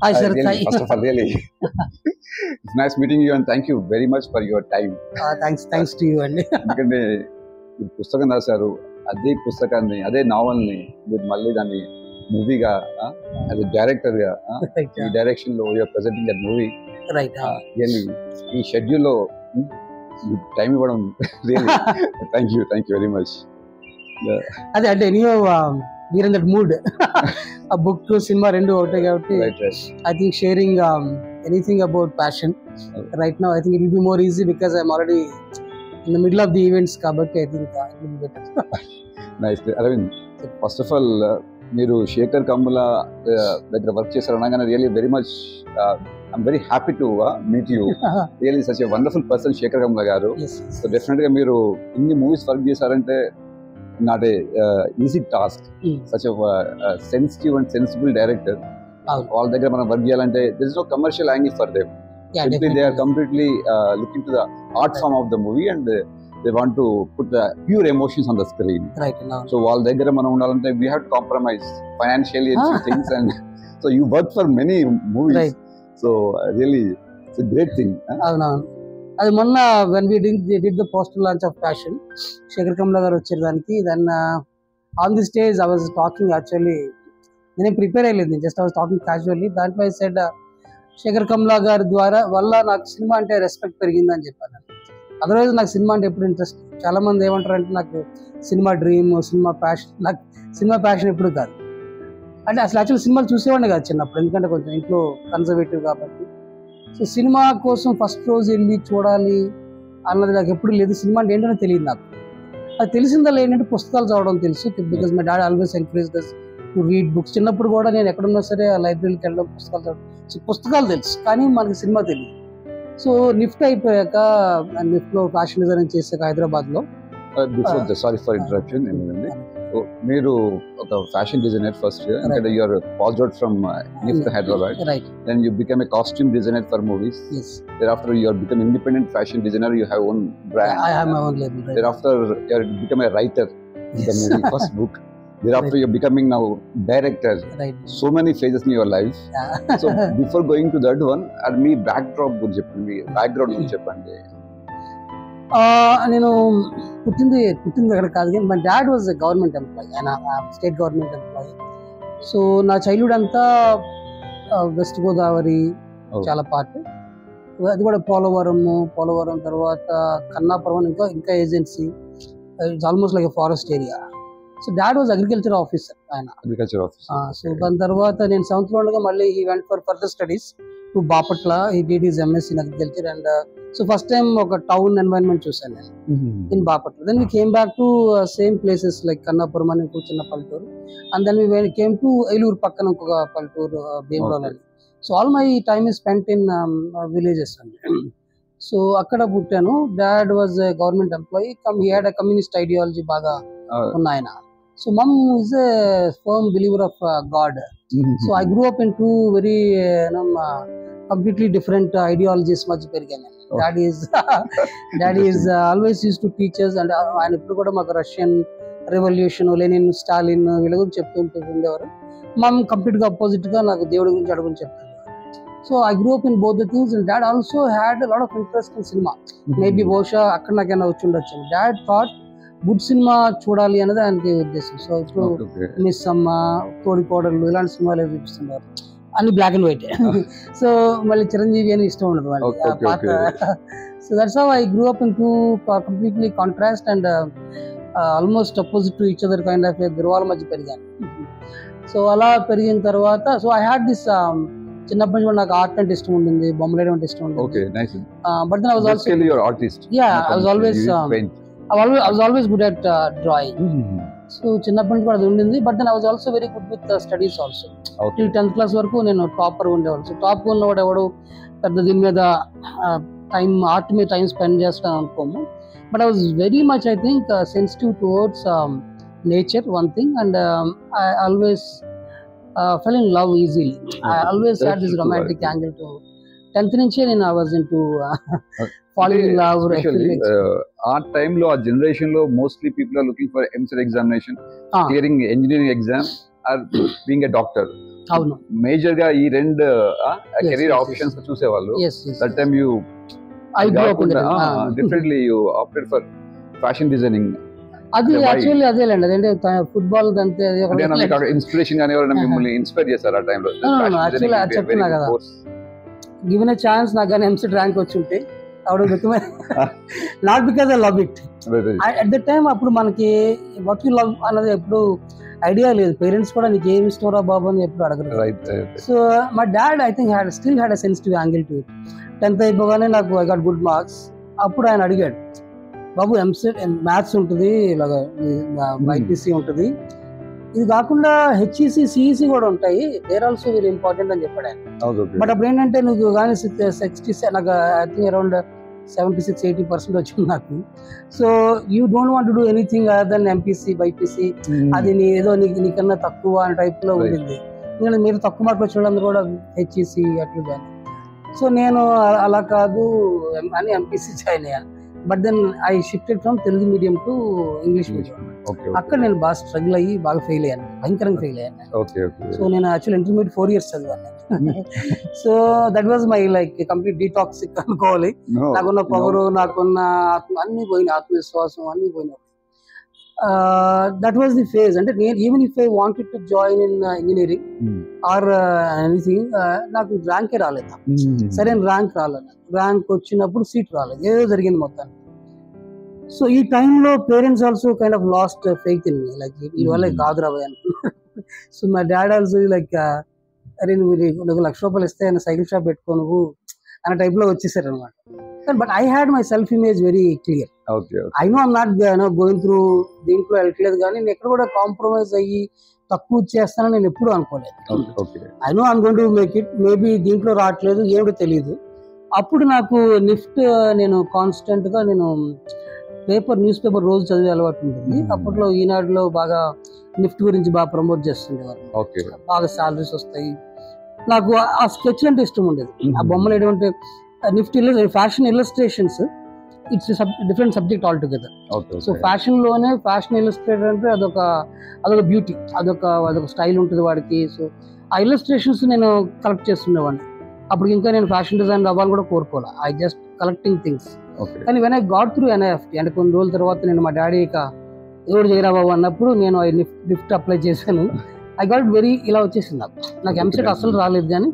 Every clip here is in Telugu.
Hi, sir. Really, first of all, really, it's nice meeting you and thank you very much for your time. Thanks to you అండి. ఎందుకంటే ఈ పుస్తకం రాశారు, అదే పుస్తకాన్ని, అదే నావల్ని మీరు మళ్ళీ దాన్ని మూవీగా, అది డైరెక్టర్గా, ఈ డైరెక్షన్లో you're presenting that movie. Right. Really ఈ షెడ్యూల్లో టైం ఇవ్వడం really thank you very much. అదే అంటే anyhow we're in that mood. ఆ బుక్ సినిమా రెండు ఒకటే కాబట్టి I think sharing anything about passion right now I think it will be more easy because I'm already in the middle of the events కాబట్టి I think it will be better. Nice Aravind, first of all మీరు శేఖర్ కమ్ముల దగ్గర వర్క్ చేశారు అనగానే really very much I'm very happy to meet you. Really such a wonderful person Shekhar Kammula garu. So definite గా మీరు ఇన్ని మూవీస్ వర్క్ చేశారంటే not a easy task. Such a sensitive and sensible director. All దగ్గర మనం వర్క్ చేయాలంటే there is no commercial angle for them. Simply they are completely looking to the art form of the movie and they want to put the pure emotions on the screen. Right. So వాళ్ళ దగ్గర మనం ఉండాలంటే we have to compromise financially and things and so you work for many movies. Right. So really it's a great thing. అది మొన్న when we did the poster launch of passion Sekhar Kammula garu వచ్చారు దానికి. Then on the stage I was talking, actually నేనేం ప్రిపేర్ అయ్యలేదు, just I was talking casually. దాంట్లో ఐ సెడ్ శేఖర్ కమ్ముల గారి ద్వారా వల్ల నాకు సినిమా అంటే రెస్పెక్ట్ పెరిగిందని చెప్పాను. అదర్వైజ్ నాకు సినిమా అంటే ఎప్పుడు ఇంట్రెస్ట్. చాలా మంది ఏమంటారంటే నాకు సినిమా డ్రీమ్, సినిమా ప్యాషన్. నాకు సినిమా ప్యాషన్ ఎప్పుడు కాదు. అంటే అసలు యాక్చువల్లీ సినిమాలు చూసేవాడిని కాదు చిన్నప్పుడు, ఎందుకంటే కొంచెం ఇంట్లో కన్జర్వేటివ్ కాబట్టి. సో సినిమా కోసం ఫస్ట్ రోజు వెళ్ళి చూడాలి అన్నది నాకు ఎప్పుడు లేదు. సినిమా అంటే ఏంటనే తెలియదు నాకు. అది తెలిసిందల్లా ఏంటంటే పుస్తకాలు చదవడం తెలుసు, because my dad always encourage us to read books. చిన్నప్పుడు కూడా నేను ఎక్కడున్నా సరే లైబ్రరీకి వెళ్ళడం, పుస్తకాలు చదవడం. సో పుస్తకాలు తెలుసు కానీ మనకి సినిమా తెలియదు. సో నిఫ్ట్ అయిపోయాక, నిఫ్ట్లో ఫ్యాషన్ డిజైనింగ్ చేశాక హైదరాబాద్లో. Sorry for interruption. మీరు ఒక fashion designer first, and you are passed out from NIFT Hyderabad. Right. Then you became a costume designer for movies. Yes. Thereafter you are become independent fashion designer. You have own brand. I have my own label. Right. Thereafter you are become a writer. Yes. The movie first book. Thereafter right. You are becoming now director. Right. So many phases in your life. So before going to that one, and me backdrop గురించి చెప్పండి, background గురించి చెప్పండి. నేను పుట్టింది అక్కడ కాదు, కానీ my dad was a government employee, ఆయన స్టేట్ గవర్నమెంట్ ఎంప్లాయీ. సో నా చైల్డ్హుడ్ అంతా వెస్ట్ గోదావరి చాలా పార్ట్, అది కూడా పోలవరం తర్వాత కన్నాపురం, ఇంకా agency. It's almost like a forest area. So dad was agriculture officer ఆయన. సో దాని తర్వాత నేను 7th లో ఉండగా మళ్ళీ he went for further studies to Bapatla. He did his MSc in agriculture. And so first time ఒక టౌన్ ఎన్వైరన్మెంట్ చూసాను నేను in Bapatla. Then we came back to same places like Kannapuram అని చిన్న పల్లెటూరు. And then we came to Eluru పక్కన ఇంకొక పల్లెటూరు భీమడోల్ అని. So all my time is spent in villages అండి. సో అక్కడ పుట్టాను. Dad was a government employee, he had a communist ideology బాగా ఉన్న ఆయన. So mom is a firm believer of God. So I grew up in two very completely different ideologies మధ్య పెరిగాను. Daddy is always used to teach us, and ఆయన ఇప్పుడు కూడా మాకు రష్యన్ రెవల్యూషన్, లెనిన్, స్టాలిన్ వీళ్ళ గురించి చెప్తూ ఉండేవారు. మమ్ కంప్లీట్ గా అపోజిట్ గా నాకు దేవుడి గురించి అడుగుని చెప్తారు. So I grew up in both the things. And dad also had lot of interest in cinema. Maybe బహుశా అక్కడ నాకైనా వచ్చి ఉండొచ్చు. డాడ్ థాట్ గుడ్ సినిమా చూడాలి అనేది ఆయనకి ఉద్దేశం. సో ఇప్పుడు మిస్ అమ్మ, తోడి కోడళ్ళు ఇలాంటి సినిమాలు చూపిస్తున్నారు, అన్ని బ్లాక్ అండ్ వైట్. సో మళ్ళీ చిరంజీవి అని ఇష్టం ఉండదు వాళ్ళకి పాత. So that's how I grew up in two completely contrast and almost opposite to each other kind of దుర్వాల మధ్య పెరిగాను. సో అలా పెరిగిన తర్వాత సో ఐ హ్యాడ్ దిస్ చిన్నప్పటి నుంచి నాకు ఆర్ట్ అంటే ఇష్టం ఉంటుంది, బొమ్మలు వేయడం అంటే ఇష్టం ఉంటుంది. But then I was also I was always good at drawing. So చిన్నప్పటి నుంచి కూడా అది ఉండింది. But then I was also very good with studies also. Till 10th class వరకు నేను టాపర్ ఉండేవాడు. సో టాప్ ఉన్నవాడు ఎవడు పెద్ద దీని మీద ఆర్ట్ మీద టైం స్పెండ్ చేస్తాను అనుకోము. But I was very much I think sensitive towards nature, one thing. And I always fell in love easily. I always had this romantic angle to 10th నుంచే నేను I was into falling in love. ఆ టైంలో ఆ జనరేషన్ లో mostly people are looking for EAMCET examination, clearing engineering exam or being a doctor. అవును. మేజర్ గా ఈ రెండు కెరీర్ ఆప్షన్స్ చూసేవాళ్ళు. That time you differently you opted for fashion designing. అది యాక్చువల్లీ అదేలేండి, అదేంటే ఫుట్బాల్ అంతే ఇన్స్పిరేషన్ గానీ ఎవరైనా మిమ్మల్ని ఇన్స్పైర్ చేశారు ఆ టైంలో? యాక్చువల్లీ చెప్తున్నా కదా, గివెన్ ఎ ఛాన్స్ నాకు కానీ ఎంసెట్ ర్యాంక్ వచ్చి ఉంటే not because I love it at the time. అప్పుడు మనకి వాట్ యు లవ్ అన్నది ఎప్పుడు ఐడియా లేదు. పేరెంట్స్ కూడా నీకు ఏమి ఇష్టంరా బాబు అని ఎప్పుడు అడగరు. So my dad I think still had a sensitive angle to it. 10th అయిపోగానే నాకు ఐ గాట్ గుడ్ మార్క్స్. అప్పుడు ఆయన అడిగాడు, బాబు ఎంసెట్ మ్యాథ్స్ ఉంటుంది, ఇలాగ బైపీసీ ఉంటుంది, ఇది కాకుండా హెచ్ఈసి సిఈసి కూడా ఉంటాయి, దేర్ ఆల్సో వెరీ ఇంపార్టెంట్ అని చెప్పాడు ఆయన. బట్ అప్పుడు ఏంటంటే నువ్వు కానీ 60 నాకు ఐ థింక్ అరౌండ్ 76-80% వచ్చింది నాకు. So you don't want to do anything other than MPC BiPC, అది ఏదో నీకన్నా తక్కువ అనే టైప్ లో ఉండింది. ఇంకా మీరు తక్కువ మార్కులు వచ్చిన వాళ్ళందరూ కూడా హెచ్ఈసి అట్లా జాయిన్. సో నేను అలా కాదు అని ఎంపీసీ జాయిన్ అయ్యాను. But then I shifted from Telugu medium to English medium. అక్కడ నేను బాగా స్ట్రగుల్ అయ్యి బాగా ఫెయిల్ అయ్యాను, భయంకరంగా ఫెయిల్ అయ్యాను. సో నేను యాక్చువల్ ఇంటర్మీడియట్ 4 years చదివాను. So that was my like complete detoxic అనుకోవాలి. నాకున్న పవరు, నాకున్న అన్ని పోయినాయి, ఆత్మవిశ్వాసం అన్ని పోయినాయి. That was the phase. అంటే నేను even if I wanted to join in engineering or anything, నాకు ర్యాంకే రాలేదు, సరైన ర్యాంక్ రాలేదు. ర్యాంక్ వచ్చినప్పుడు సీట్ రాలేదు, ఏదో జరిగింది మొత్తానికి. సో ఈ టైంలో parents also kind of last faith in me, like ఈ వల్ల కాదు రాబోయే అనుకున్నారు. So my dad also like, అరే నువ్వు ₹1,00,000 ఇస్తే ఆయన సైకిల్ షాప్ పెట్టుకో నువ్వు అనే టైప్ లో వచ్చేసారు అనమాట. But I had my self image very clear. I know I'm not going through దీంట్లో వెళ్ళట్లేదు, కానీ నేను ఎక్కడ కూడా కాంప్రమైజ్ అయ్యి తక్కువ చేస్తానని నేను ఎప్పుడు అనుకోలేదు. I know I'm going to make it, maybe దీంట్లో రావట్లేదు ఏమిటో తెలియదు. అప్పుడు నాకు నిఫ్ట్, నేను కాన్స్టెంట్ గా నేను న్యూస్ పేపర్ రోజు చదివే అలవాటు ఉంటుంది. అప్పట్లో ఈనాడులో బాగా నిఫ్ట్ గురించి బాగా ప్రమోట్ చేస్తుండేవారు, బాగా సాలరీస్ వస్తాయి. నాకు ఆ స్కెచ్ అంటే ఇష్టం ఉండేది. ఆ బొమ్మలు ఏంటంటే NIFT fashion illustrations, it's different subject all together. So fashion లోనే ఫ్యాషన్ ఇల్లస్ట్రేటర్ అంటే అదొక బ్యూటీ, అదొక స్టైల్ ఉంటుంది వాడికి. సో ఆ ఇల్లస్ట్రేషన్స్ నేను కలెక్ట్ చేస్తుండేవాడిని. అప్పుడు ఇంకా నేను ఫ్యాషన్ డిజైన్ అవ్వాలని కూడా కోరుకోవాలి, ఐ జస్ట్ కలెక్టింగ్ థింగ్స్. కానీ when I got through NIFT, అంటే కొన్ని రోజుల తర్వాత నేను మా డాడీ ఇక ఎవరు చేయరా బాబు అన్నప్పుడు నేను నిఫ్ట్ అప్లై చేశాను. ఐ గాట్ వెరీ ఇలా వచ్చేసింది నాకు ఎంసెట్ అసలు రాలేదు, కానీ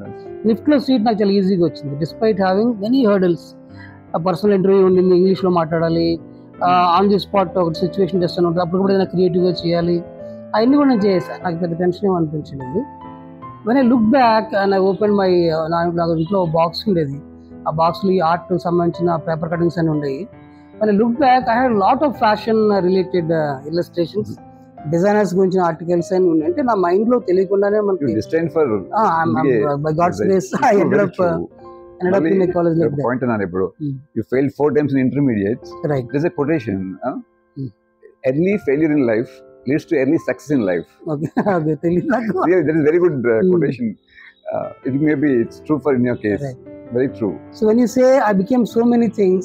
నిఫ్ట్ లో సీట్ నాకు చాలా ఈజీగా వచ్చింది despite having many hurdles. Personal interview ఉండింది, ఇంగ్లీష్ లో మాట్లాడాలి, ఆన్ ది స్పాట్ ఒక సిచ్యువేషన్ టెస్ట్ అని ఉంటుంది, అప్పుడు కూడా ఏదైనా క్రియేటివ్ గా చేయాలి, అవన్నీ కూడా నేను చేశాను. నాకు పెద్ద టెన్షన్ ఏమి అనిపించలేదు. When I look back and I open my, నాకు ఇంట్లో బాక్స్ ఉండేది, ఆ బాక్స్ లో ఈ ఆర్ట్ సంబంధించిన పేపర్ కటింగ్స్ అని ఉండేవి. When I look back I had lot of fashion related illustrations, designers గురించిన ఆర్టికల్స్ అని ఉన్నాయి. అంటే నా మైండ్ లో తెలియకుండానే మనకి by God's grace I ended up in a college like that. Point another, bro. You failed 4 times in intermediates. Right. There's a quotation. Early failure in life leads to early success in life. Okay. Yeah, that is very good quotation. It maybe it's true for in your case. Right. Very true. So when you say I became so many things,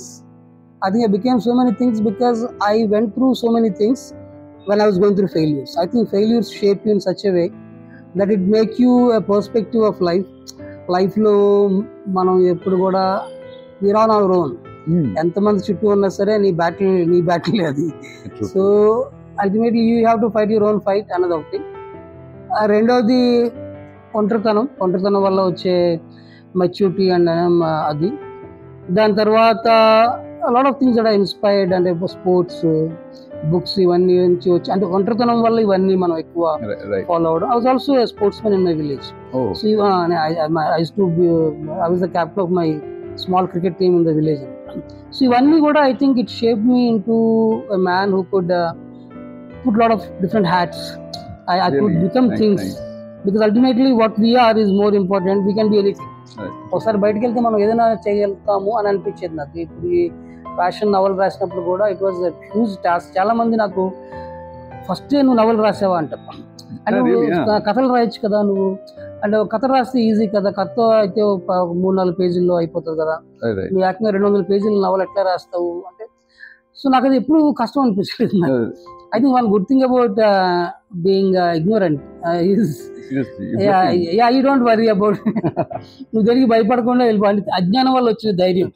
I think I became so many things because I went through so many things when I was going through failures. I think failures shape you in such a way that it make you a perspective of life. Life లో మనం ఎప్పుడు కూడా వీఆర్ ఆన్ అవర్ ఓన్. ఎంతమంది చుట్టూ ఉన్నా సరే నీ బ్యాటిల్ అది. So ultimately you have to fight your own fight అన్నది ఒకటి. రెండవది ఒంటరితనం వల్ల వచ్చే మెచ్యూరిటీ అండ్ అది. దాని తర్వాత lot of things that are inspired, అంటే స్పోర్ట్స్, బుక్స్, ఇవన్నీ నుంచి వచ్చి, అంటే ఒంటరితనం వల్ల ఇవన్నీ మనం ఎక్కువ ఫాలో అవడం. I was also a sports man in my village. So I was the captain of my small cricket team in the village. So ఇవన్నీ కూడా I think it shape me into a man who could put lot of different hats. I could become things because ultimately what we are is more important. We can be anything. ఒకసారి బయటకు వెళ్తే మనం ఏదైనా చేయగలుగుతాము అని అనిపించేది నాకు. ఇప్పుడు ఈ ఫ్యాషన్ నవల్ రాసినప్పుడు కూడా ఇట్ వాజ్ హ్యూజ్ టాస్క్. చాలా మంది నాకు ఫస్ట్ నువ్వు నవల్ రాసావా అంట, అంటే నువ్వు కథలు రాయొచ్చు కదా, నువ్వు అంటే కథ రాస్తే ఈజీ కదా, కథ అయితే 3-4 పేజీల్లో అయిపోతుంది కదా, నువ్వు ఏకంగా 200 పేజీల నవల్ ఎట్లా రాస్తావు అంటే. సో నాకు అది ఎప్పుడు కష్టం అనిపించలేదు. I think one good thing about being ignorant is you don't worry about నువ్వు దేనికి భయపడకుండా వెళ్ళిపోయి అజ్ఞానం వల్ల వచ్చిన ధైర్యం.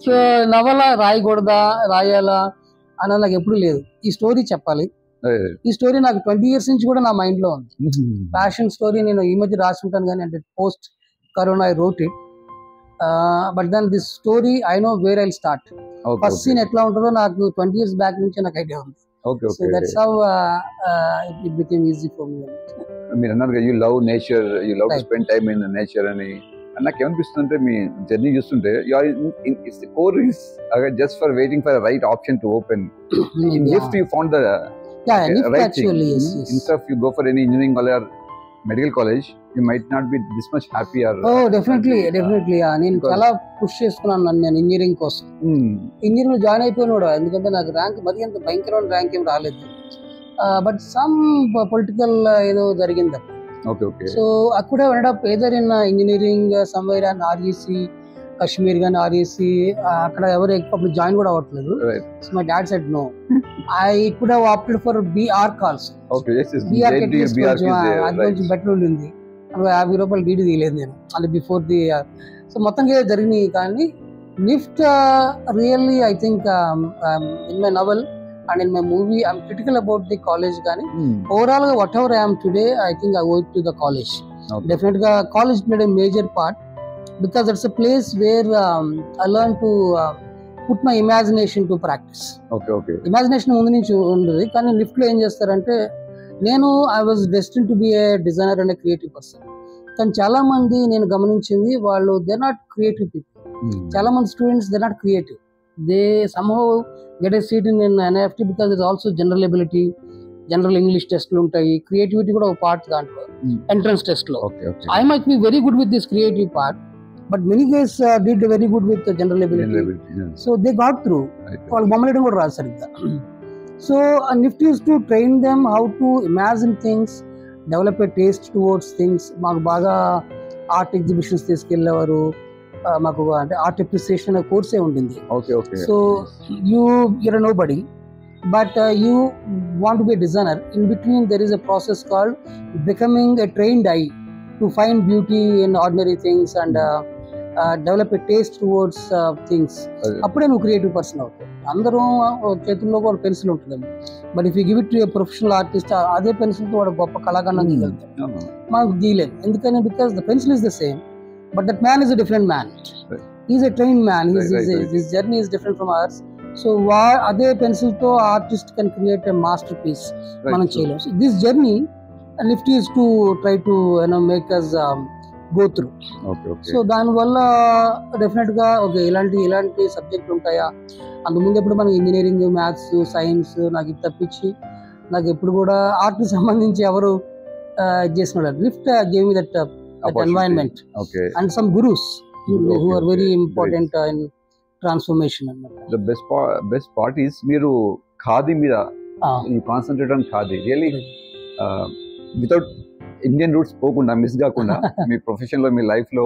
సో నవల రాయకూడదా రాయాలా అని నాకు ఎప్పుడు లేదు. ఈ స్టోరీ చెప్పాలి. ఈ స్టోరీ నాకు 20 years నుంచి కూడా నా మైండ్ లో ఉంది. ప్యాషన్ స్టోరీ నేను ఈ మధ్య రాసుకుంటాను కానీ అంటే post corona I wrote it. But then this story I know where I start. First scene ఎట్లా ఉంటుందో నాకు 20 years బ్యాక్ నుంచి నాకు ఐడియా ఉంది. So that's how it became easy for me. మీరు అన్నారు you love nature, you love to spend time in nature అని. నాకు ఏమనిపిస్తుందంటే మీ జర్నీ చూస్తుంటే core is just for waiting for right option to open. In lift you found the right thing. Instead of you go for any engineering or medical college you might not be this much happy or definitely నేను చాలా పుష్ చేసుకున్నాను నన్ను నేను ఇంజనీరింగ్ కోసం. ఇంజనీరింగ్ జాయిన్ అయిపోయాను కూడా, ఎందుకంటే నాకు ర్యాంక్ మరి అంత భయంకరమైన ర్యాంక్ ఏం రాలేదు. బట్ సమ్ పొలిటికల్ ఏదో జరిగింది. సో అక్కడ end up either in engineering somewhere and REC Kashmir కానీ ఆర్ఈసి అక్కడ ఎవరు అప్పుడు జాయిన్ కూడా అవ్వట్లేదు. So my dad said no, I could have opted for BR calls. అది కొంచెం బెటర్ ఉండింది. ₹50 డీడీ తీయలేదు నేను అంటే బిఫోర్ ది. సో మొత్తంగా జరిగినాయి. కానీ NIFT really I think in my novel and in my movie I'm critical about the college. కానీ ఓవరాల్ గా whatever I'm today I think I owe it to the college. Definite గా college played a major part because it's a place where I learn to put my imagination to practice. Imagination ముందు నుంచి ఉండదు, కానీ నిఫ్ట్ లో ఏం చేస్తారంటే నేను I was destined to B A designer and creative person. కానీ చాలా మంది నేను గమనించింది వాళ్ళు దే నాట్ క్రియేటివ్ పీపుల్. చాలా మంది students they not creative. They somehow get a seat in NIFT because it's also general ability, general English టెస్ట్లు ఉంటాయి, క్రియేటివిటీ కూడా ఒక పార్ట్ దాంట్లో ఎంట్రన్స్ టెస్ట్ లో. I might be very good with this creative part, but many guys did very good with general ability. So they got through. వాళ్ళు బొమ్మలేయడం కూడా రాదు సరిగ్గా. So Nifty used to train them how to imagine things, develop a taste towards things. మాకు బాగా ఆర్ట్ ఎగ్జిబిషన్స్ తీసుకెళ్ళేవారు. మాకు అంటే ఆర్ట్ అప్రిసియేషన్ అనే కోర్సే ఉండింది. So you're a nobody, but you want to be a designer. In between there is a process called becoming a trained eye to find beauty in ordinary things and develop a taste towards things. అప్పుడే నువ్వు క్రియేటివ్ పర్సన్ అవుతావు. అందరూ చేతుల్లో కూడా పెన్సిల్ ఉంటుంది, but if you give it to a professional artist అదే పెన్సిల్తో వాడు గొప్ప కళాఖండం గీయగలుగుతాడు. మనకు గీయలేదు, ఎందుకని because the pencil is the same but that man is a different man. Is a trained man. His journey is different from ours. So అదే పెన్సిల్తో artist can create a masterpiece. మనం చేయలేము. So this journey Nifty is to try to make us go through. So దానివల్ల డెఫినెట్ గా ఇలాంటి సబ్జెక్టులు ఉంటాయా. అంతకుముందు ఎప్పుడు మనకి ఇంజనీరింగ్, మ్యాథ్స్, సైన్స్ నాకు ఇది తప్పించి నాకు ఎప్పుడు కూడా ఆర్ట్ కి సంబంధించి ఎవరు చేసినాడు. Lift gave me that environment and some gurus who are very important in transformation. The best part is మీరు ఖాదీ మీద concentrate on khadi. Really without Indian roots పోకుండా మిస్ కాకుండా మీ ప్రొఫెషన్ లో మీ లైఫ్ లో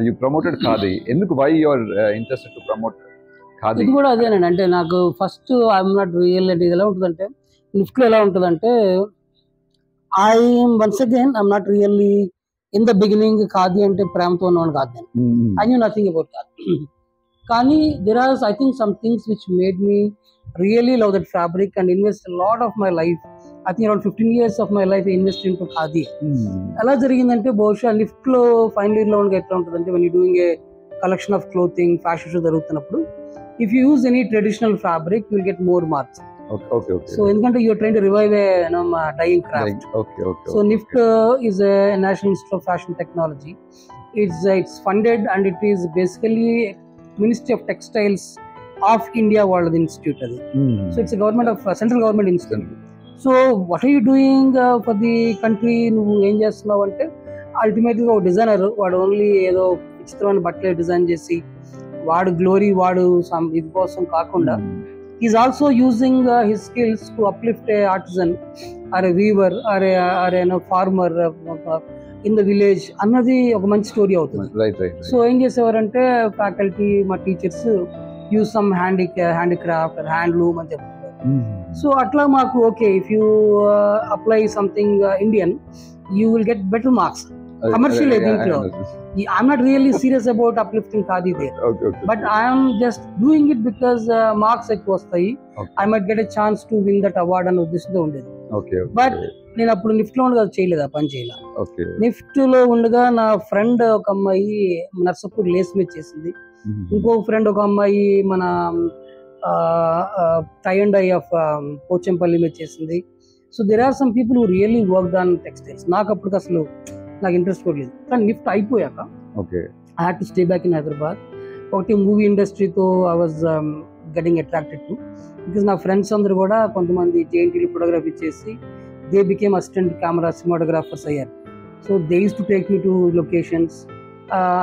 యూ ప్రమోటెడ్ ఖాదీ. ఎందుకు why you are interested to promote khadi? ఇది కూడా అదేనండి. అంటే నాకు ఫస్ట్ ఐఎమ్ నాట్ రియల్. ఇది ఎలా ఉంటుందంటే నిఫ్ట్ లో ఎలా ఉంటుందంటే once again I'm not really in the beginning khadi అంటే ప్రేమతో ఉన్నాను కాదు. I knew nothing about khadi. కానీ there are I think some things which made me really love that fabric and invest lot of my life. I think around 15 years of my life I invested into khadi. ఎలా జరిగిందంటే బహుశా లిఫ్ట్ లో ఫైనల్ ఇయర్ లో ఎట్లా ఉంటుందంటే when you doing a collection of clothing, fashion show జరుగుతున్నప్పుడు if you use any traditional fabric you will get more marks. So ఎందుకంటే you are trying to revive a dyeing craft. So NIFT is a National Institute of Fashion Technology. It's funded and it is basically Ministry of Textiles of India వాళ్ళది ఇన్స్టిట్యూట్ అది. So it's a government of central government institute. So what are you doing for the country? నువ్వు ఏం చేస్తున్నావు అంటే అల్టిమేట్గా ఒక డిజైనర్ వాడు ఓన్లీ ఏదో విచిత్రమైన బట్టలే డిజైన్ చేసి వాడు గ్లోరీ వాడు ఇది కోసం కాకుండా is also using his skills to uplift a artisan or a weaver or a farmer in the village అన్నది ఒక మంచి స్టోరీ అవుతుంది. సో ఏం చేసేవారంటే ఫ్యాకల్టీ మా teachers use some handicraft handloom అని చెప్తున్నారు. సో అట్లా మాకు okay, if you apply something Indian you will get better marks. Commercial దీంట్లో I'm not really serious about uplifting khadi there, but I'm just doing it because marks ఎక్కువ వస్తాయి, I might get a chance to win that award అనే ఉద్దేశంతో ఉండేది. బట్ నేను అప్పుడు నిఫ్ట్ లో ఉండగా చేయలేదు, ఆ పని చేయలే. నిఫ్ట్ లో ఉండగా నా ఫ్రెండ్ ఒక అమ్మాయి నర్సపూర్ లేస్ మీద చేసింది, ఇంకో ఫ్రెండ్ ఒక అమ్మాయి మన టై అండ్ ఐ ఆఫ్ పోచంపల్లి మీద చేసింది. So there are some people who really work on textiles. నాకు అప్పుడు అసలు నాకు ఇంట్రెస్ట్ కూడా లేదు. కానీ నిఫ్ట్ అయిపోయాక I had to stay back in Hyderabad. ఒకటి మూవీ ఇండస్ట్రీతో I was getting attracted to, because నా ఫ్రెండ్స్ అందరూ కూడా కొంతమంది జేఎన్టీలో ఫోటోగ్రఫీ చేసి they became assistant camera cinematographers అయ్యారు. So they use to take me to locations.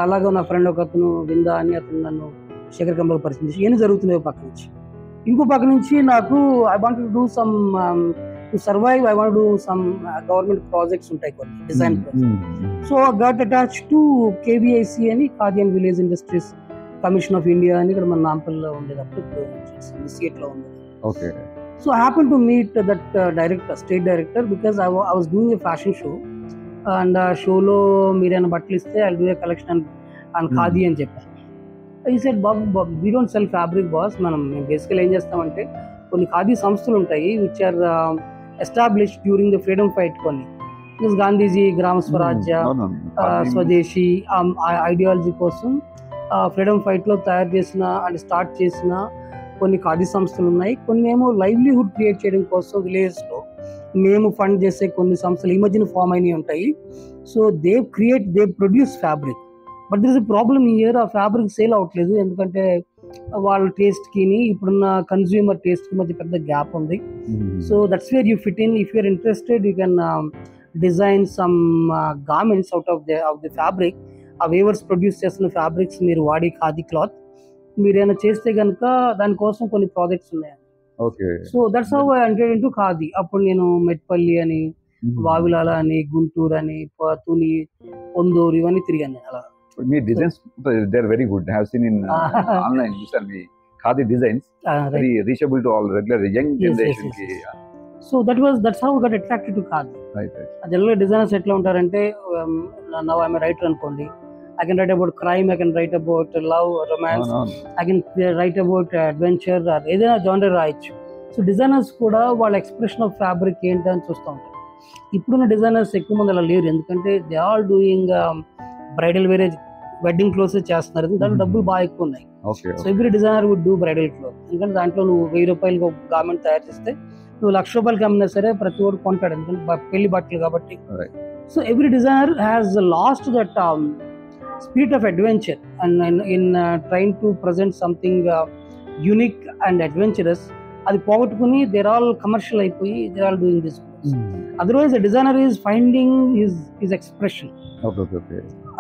అలాగే నా ఫ్రెండ్ ఒక అతను విందా అని, అతను నన్ను శేఖర్ కమలకు పరిచయం చేసి ఏం జరుగుతున్నాయో పక్క నుంచి. ఇంకో పక్క నుంచి నాకు I want to do some to survive, I want do some government projects ఉంటాయి కొన్ని design projects. So I got attach to KVIC అని, khadi and village industries commission of India అని, ఇక్కడ మన నాంపల్లిలో ఉండేది, అప్పుడు సిఎట్లో ఉండేది. So I happen to meet that director, state director, because I was doing a fashion show and ఆ షోలో మీరైనా బట్టలు ఇస్తే I do a collection and khadi అని చెప్పాను. ఈ సెడ్ బాబు we don't sell fabric boss, మనం బేసికల్ ఏం చేస్తామంటే కొన్ని ఖాదీ సంస్థలు ఉంటాయి which are established during the freedom fight. కొన్ని గాంధీజీ గ్రామ స్వరాజ్య, స్వదేశీ ఐడియాలజీ కోసం ఫ్రీడమ్ ఫైట్ లో తయారు చేసిన అండ్ స్టార్ట్ చేసిన కొన్ని ఖాదీ సంస్థలు ఉన్నాయి. కొన్ని ఏమో లైవ్లీహుడ్ క్రియేట్ చేయడం కోసం విలేజ్ లో మేము ఫండ్ చేసే కొన్ని సంస్థలు ఈ మధ్యన ఫామ్ అయినవి ఉంటాయి. So they produce fabric, but this is problem year, ఆ ఫ్యాబ్రిక్ సేల్ అవ్వట్లేదు. ఎందుకంటే వాళ్ళ టేస్ట్ కి ఇప్పుడున్న కన్స్యూమర్ టేస్ట్ కి మధ్య పెద్ద గ్యాప్ ఉంది. So that's where you fit in. If you're interested you can design some garments out of the fabric. ఆ వేవర్స్ ప్రొడ్యూస్ చేస్తున్న ఫ్యాబ్రిక్స్ మీరు వాడి ఖాదీ క్లాత్ మీరేమైనా చేస్తే కనుక దానికోసం కొన్ని ప్రాజెక్ట్స్ ఉన్నాయి. So that's how I entered into khadi. అప్పుడు నేను మెట్పల్లి అని, వావిలాల అని, గుంటూరు అని, తుని, పొందూరు ఇవన్నీ తిరిగాను నేను. అలా మీ designs they are very good. I have seen in online చూసాను మీ khadi designs, very reachable to all regular young generation కి. So that's how I got attracted to khadi. General designers ఎట్లా ఉంటారంటే, now I am a writer అనుకోండి, I can write about crime, I can write about love, romance, I can write about adventure, ఏదైనా జానర్ రాయొచ్చు. సో డిజైనర్స్ కూడా వాళ్ళ ఎక్స్ప్రెషన్ ఆఫ్ ఫ్యాబ్రిక్ ఏంటి అని చూస్తూ ఉంటారు. ఇప్పుడున్న డిజైనర్స్ ఎక్కువ మంది అలా లేరు, ఎందుకంటే దే ఆల్ డూయింగ్ బ్రైడల్ వేరే వెడ్డింగ్ క్లోత్స్ చేస్తున్నారు, దాంట్లో డబ్బులు బాగా ఎక్కువ ఉన్నాయి. So every designer would do bridal cloth, ఎందుకంటే దాంట్లో నువ్వు 1000 రూపాయలకి ఒక గార్మెంట్ తయారు చేస్తే నువ్వు 1,00,000 రూపాయలకి అమ్మినా సరే ప్రతి ఒక్కరు కొంటాడు, ఎందుకంటే పెళ్లి బట్టలు కాబట్టి. So every designer has lost that spirit of adventure, and in trying to present something unique and adventurous, అది పోగొట్టుకుని they're all commercial అయిపోయి they're all doing this. Otherwise a designer is finding his expression.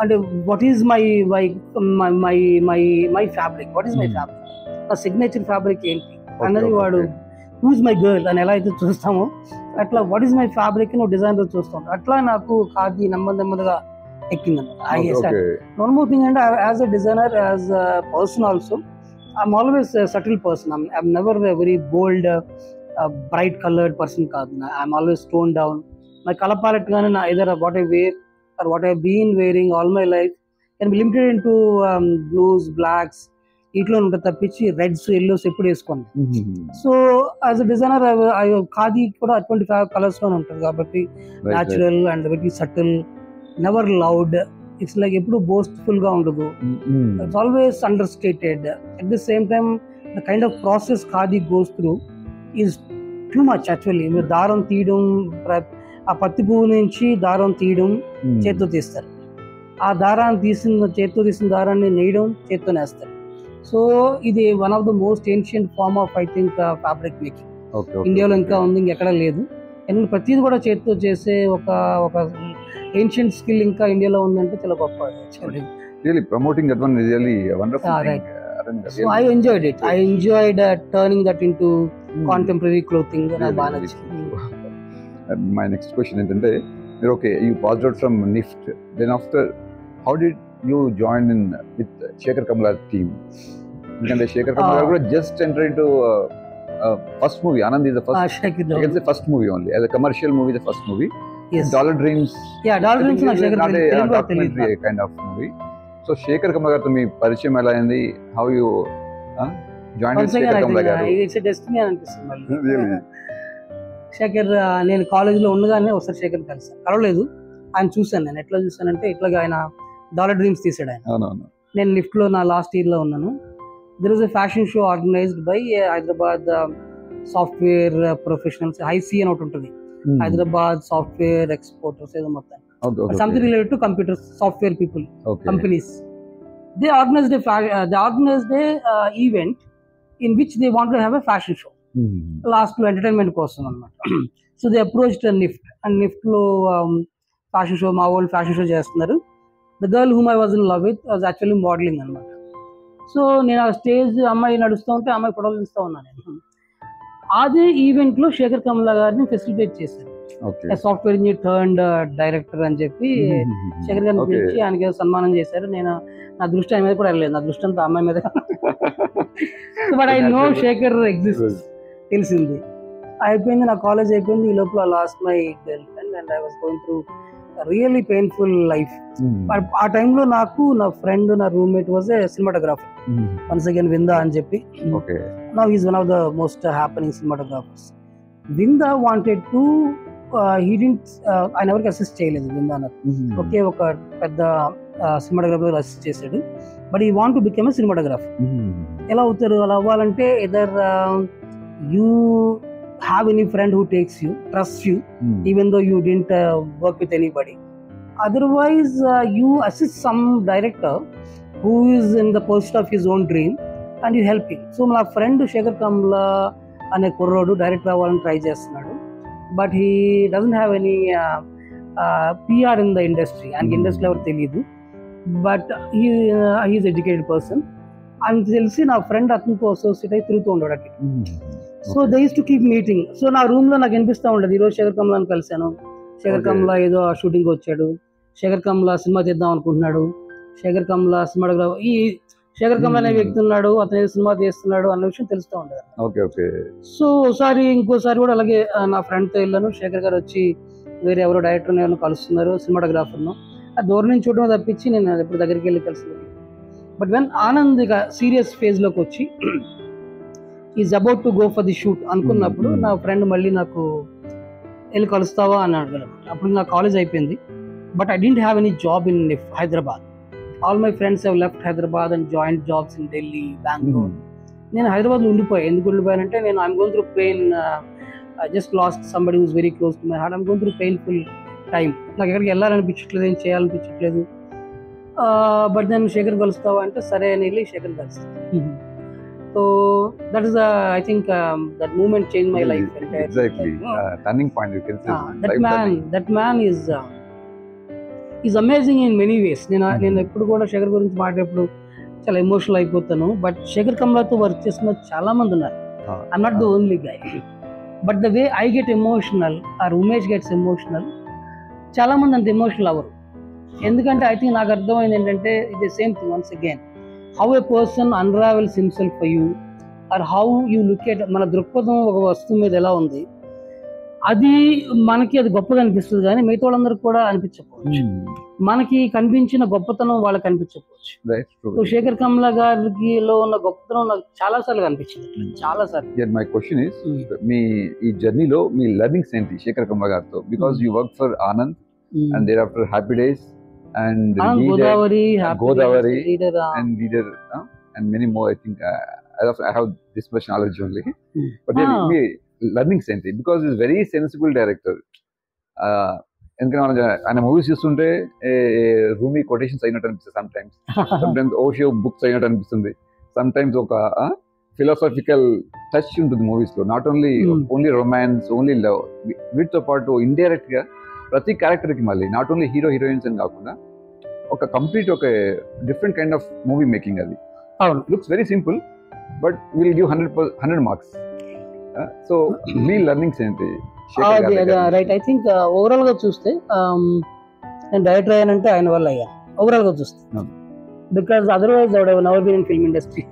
And what is my fabric, what is my fabric, నా సిగ్నేచర్ ఫ్యాబ్రిక్ ఏంటి అన్నది వాడు who's my girl అని ఎలా అయితే చూస్తామో అట్లా what is my fabric నువ్వు డిజైనర్ చూస్తాం. అట్లా నాకు ఖాదీ నెమ్మదిగా ఎక్కిందన్నమాట. One more thing, and as a designer, as a person also, I'm always a subtle person. I'm never a very bold, bright colored person. I'm always toned down. My color palette, either what I wear or what I've been wearing all my life, can be limited into blues, blacks. ఇట్లా ఉంటుంది తప్పించి రెడ్స్, ఎల్లోస్ ఎప్పుడు వేసుకోండి. So as a designer khadi కూడా 25 కలర్స్ లోనే ఉంటుంది కాబట్టి natural and very subtle, never loud, it's like ఎప్పుడు బోస్ట్ఫుల్ గా ఉండదు, it's always under stated. At the same time the kind of process khadi goes through is too much actually. మీరు దారం తీయడం, ఆ పత్తి పువ్వు నుంచి దారం తీయడం చేత్తో తీస్తారు, ఆ దారాన్ని చేత్తో తీసిన దారాన్ని నేయడం చేత్తో నేస్తారు. సో ఇది one of the most ancient form of I think fabric making. ఇండియాలో ఇంకా ఉంది, ఇంకెక్కడ లేదు. ఎందుకంటే ప్రతిది కూడా చేత్తో చేసే ఒక ఏన్షియంట్ స్కిల్ ఇంకా ఇండియాలో ఉందంటే చాలా గొప్ప. Really promoting that one is really a wonderful thing. Right. So I enjoyed it. I enjoyed turning that into contemporary clothing. And my next question is, okay, you passed out from NIFT. Then after, how did you join in with Shekhar Kamala's team? ఎందుకంటే శేఖర్ కమ్ముల గారు కూడా just enter into first movie Anand is the first Shakir I can say first movie only as a commercial movie, the first movie. yes Dollar Dreams, Dollar Dreams నాకు శేఖర్ not a తెలుగులో documentary తెలియదు. kind of movie. So Shekhar Kammula గారితో మీ పరిచయం ఎలా అయింది? How you joined with Once again, Shekhar I Kammula think, గారు? it's a destiny అని అనిపిస్తుంది మళ్ళీ. Really? శేఖర్ నేను కాలేజీలో ఉండగానే ఒకసారి శేఖర్ కలిసాను, కలవలేదు, ఆయన చూశాను. నేను ఎట్లా చూసానంటే ఇట్లాగా ఆయన డాలర్ డ్రీమ్స్ తీసాడు ఆయన. అవునవును. నేను లిఫ్ట్ లో నా లాస్ట్ ఇయర్ లో ఉన్నాను. There is a fashion show organised by Hyderabad software professionals, ఐసీ అని ఒకటి ఉంటుంది, హైదరాబాద్ సాఫ్ట్వేర్ ఎక్స్పోర్టర్స్ ఏదో మొత్తం, something related to computer software people companies. They organised event in which they want to have a fashion show last entertainment కోసం అనమాట. So they approached NIFT, and NIFT లో ఫ్యాషన్ షో, మా వాళ్ళు ఫ్యాషన్ షో చేస్తున్నారు. The girl whom I was in love with was actually modelling అనమాట. సో నేను ఆ స్టేజ్ అమ్మాయి నడుస్తూ ఉంటే అమ్మాయి ఫోటోలు తీస్తూ ఉన్నాను నేను. అదే ఈవెంట్ లో శేఖర్ కమ్ముల గారిని ఫెసిలిటేట్ చేశారు, సాఫ్ట్వేర్ ఇంజనీర్ టర్న్డ్ డైరెక్టర్ అని చెప్పి శేఖర్ గారిని పిలిచి ఆయనకి సన్మానం చేశారు. నేను నా దృష్టి ఆయన మీద కూడా వెళ్ళలేదు, నా దృష్టి అంతా అమ్మాయి మీద. But I know Sekhar exist, తెలిసింది. అయిపోయింది, నా కాలేజ్ అయిపోయింది. ఈ లోపల lost my girlfriend and I was going through really painful life. ఆ టైంలో నాకు నా ఫ్రెండ్, నా roommate was a cinematographer, once again Vinda అని చెప్పి. Now he's one of the most happening cinematographers. Vinda wanted to ఆయన ఎవరికి అసిస్ట్ చేయలేదు విందా నాకు, ఒకే ఒక పెద్ద సినిమాటోగ్రాఫర్ అసిస్ట్ చేశాడు. But he want to become a cinematographer. ఎలా అవుతారు? అలా అవ్వాలంటే either you have any friend who takes you, trusts you, even though you didn't work with anybody. Otherwise, you assist some director who is in the pursuit of his own dream and you help him. So my friend Shekhar Kamla ane kurrodu director avvalani try chestunnadu, but he doesn't have any PR in the industry, and industry level teliyadu, but he is educated person. అని తెలిసి నా ఫ్రెండ్ అతనితో అసోసియేట్ అయి తిరుగుతూ ఉండడు అట్లా. So they use to keep meeting. So నా రూమ్ లో నాకు అనిపిస్తూ ఉండదు, ఈరోజు శేఖర్ కమ్లాని కలిశాను, శేఖర్ కమ్లా ఏదో షూటింగ్ వచ్చాడు, శేఖర్ కమ్లా సినిమా తీద్దాం అనుకుంటున్నాడు, శేఖర్ కమ్లా సినిమాటోగ్రాఫర్, ఈ శేఖర్ కమ్లా అనే వ్యక్తి ఉన్నాడు, అతను ఏదో సినిమా తీస్తున్నాడు అన్న విషయం తెలుస్తూ ఉండదు. సో ఒకసారి ఇంకోసారి కూడా అలాగే నా ఫ్రెండ్తో వెళ్ళాను. శేఖర్ గారు వచ్చి వేరే ఎవరో డైరెక్టర్ ఎవరినో కలుస్తున్నారు, సినిమాటోగ్రాఫర్ను. ఆ దూరం నుంచి చూడడం తప్పించి నేను ఎప్పుడు దగ్గరికి వెళ్ళి కలిసి. బట్ వెన్ ఆనంద్ ఇక సీరియస్ ఫేజ్ లోకి వచ్చి is about to go for the shoot అనుకున్నప్పుడు నా ఫ్రెండ్ మళ్ళీ నాకు వెళ్ళి కలుస్తావా అని అడగడం. అప్పుడు నా కాలేజ్ అయిపోయింది, but I don't have any job in Hyderabad. All my friends have left Hyderabad and joined jobs in Delhi, Bengaluru. నేను హైదరాబాద్లో ఉండిపోయాను. ఎందుకు ఉండిపోయానంటే నేను I'm going through pain, I just lost somebody who's very close to my heart. I'm going through painful time. నాకు ఎక్కడికి వెళ్ళాలనిపించట్లేదు, ఏం చేయాలనిపించట్లేదు. బట్ నేను శేఖర్ కలుస్తావా అంటే సరే అని వెళ్ళి శేఖర్ కలుస్తాను. So that is I think that moment change my life. Turning point you can say. That man is amazing in many ways. నేను ఎప్పుడు కూడా శేఖర్ గురించి మాట్లాడేప్పుడు చాలా ఎమోషనల్ అయిపోతాను. బట్ శేఖర్ కమ్లాతో వర్క్ చేసిన చాలా మంది ఉన్నారు. I'm not the only guy. But the way I get emotional are Umesh gets emotional, చాలా మంది అంత ఎమోషనల్ అవ్వరు. ఎందుకంటే ఐ థింక్ నాకు అర్థమైంది ఏంటంటే ఇది same thing once again, how a person unravels himself for you or how you look at. మన దృక్పథం ఒక వస్తువు మీద ఎలా ఉంది, అది మనకి అది గొప్పగా అనిపిస్తుంది, కానీ మిగతా వాళ్ళందరికీ కూడా అనిపించకపోవచ్చు. మనకి కనిపించిన గొప్పతనం వాళ్ళకి కనిపించకపోవచ్చు. సో శేఖర్ కమ్లా గారికి లో ఉన్న గొప్పతనం నాకు చాలా సార్లు కనిపించింది, చాలా సార్లు. మై క్వశ్చన్ ఇస్, మీ ఈ జర్నీలో మీ లర్నింగ్స్ ఏంటి శేఖర్ కమ్లా గారితో? Because you work for Anand and thereafter Happy Days and Godavari and Leader and many more. I think I have this much knowledge only, but me learning something because he's very sensible director. ఎందుకంటే ఆయన మూవీస్ చూస్తుంటే రూమీ కొటేషన్స్ అయినట్టు అనిపిస్తుంది, sometimes ఓషో బుక్స్ అయినట్టు అనిపిస్తుంది, sometimes ఒక ఫిలాసాఫికల్ టచ్ ఉంటుంది మూవీస్ లో. Not only romance, only love, వీటితో పాటు ఇండైరెక్ట్ గా ప్రతి క్యారెక్టర్ కి మళ్ళీ నాట్ ఓన్లీ హీరో హీరోయిన్స్ అని కాకుండా ఒక కంప్లీట్ ఒక different kind of movie making. అది looks very simple but will give 100 marks. So మీ లర్నింగ్స్ ఏంటి? రైట్, ఐ థింక్ ఓవరాల్ గా చూస్తే నేను డైరెక్టర్ అయ్యానంటే ఆయన వల్ల అయ్యాను. ఓవరాల్ గా చూస్తే because otherwise I would have never been in film industry.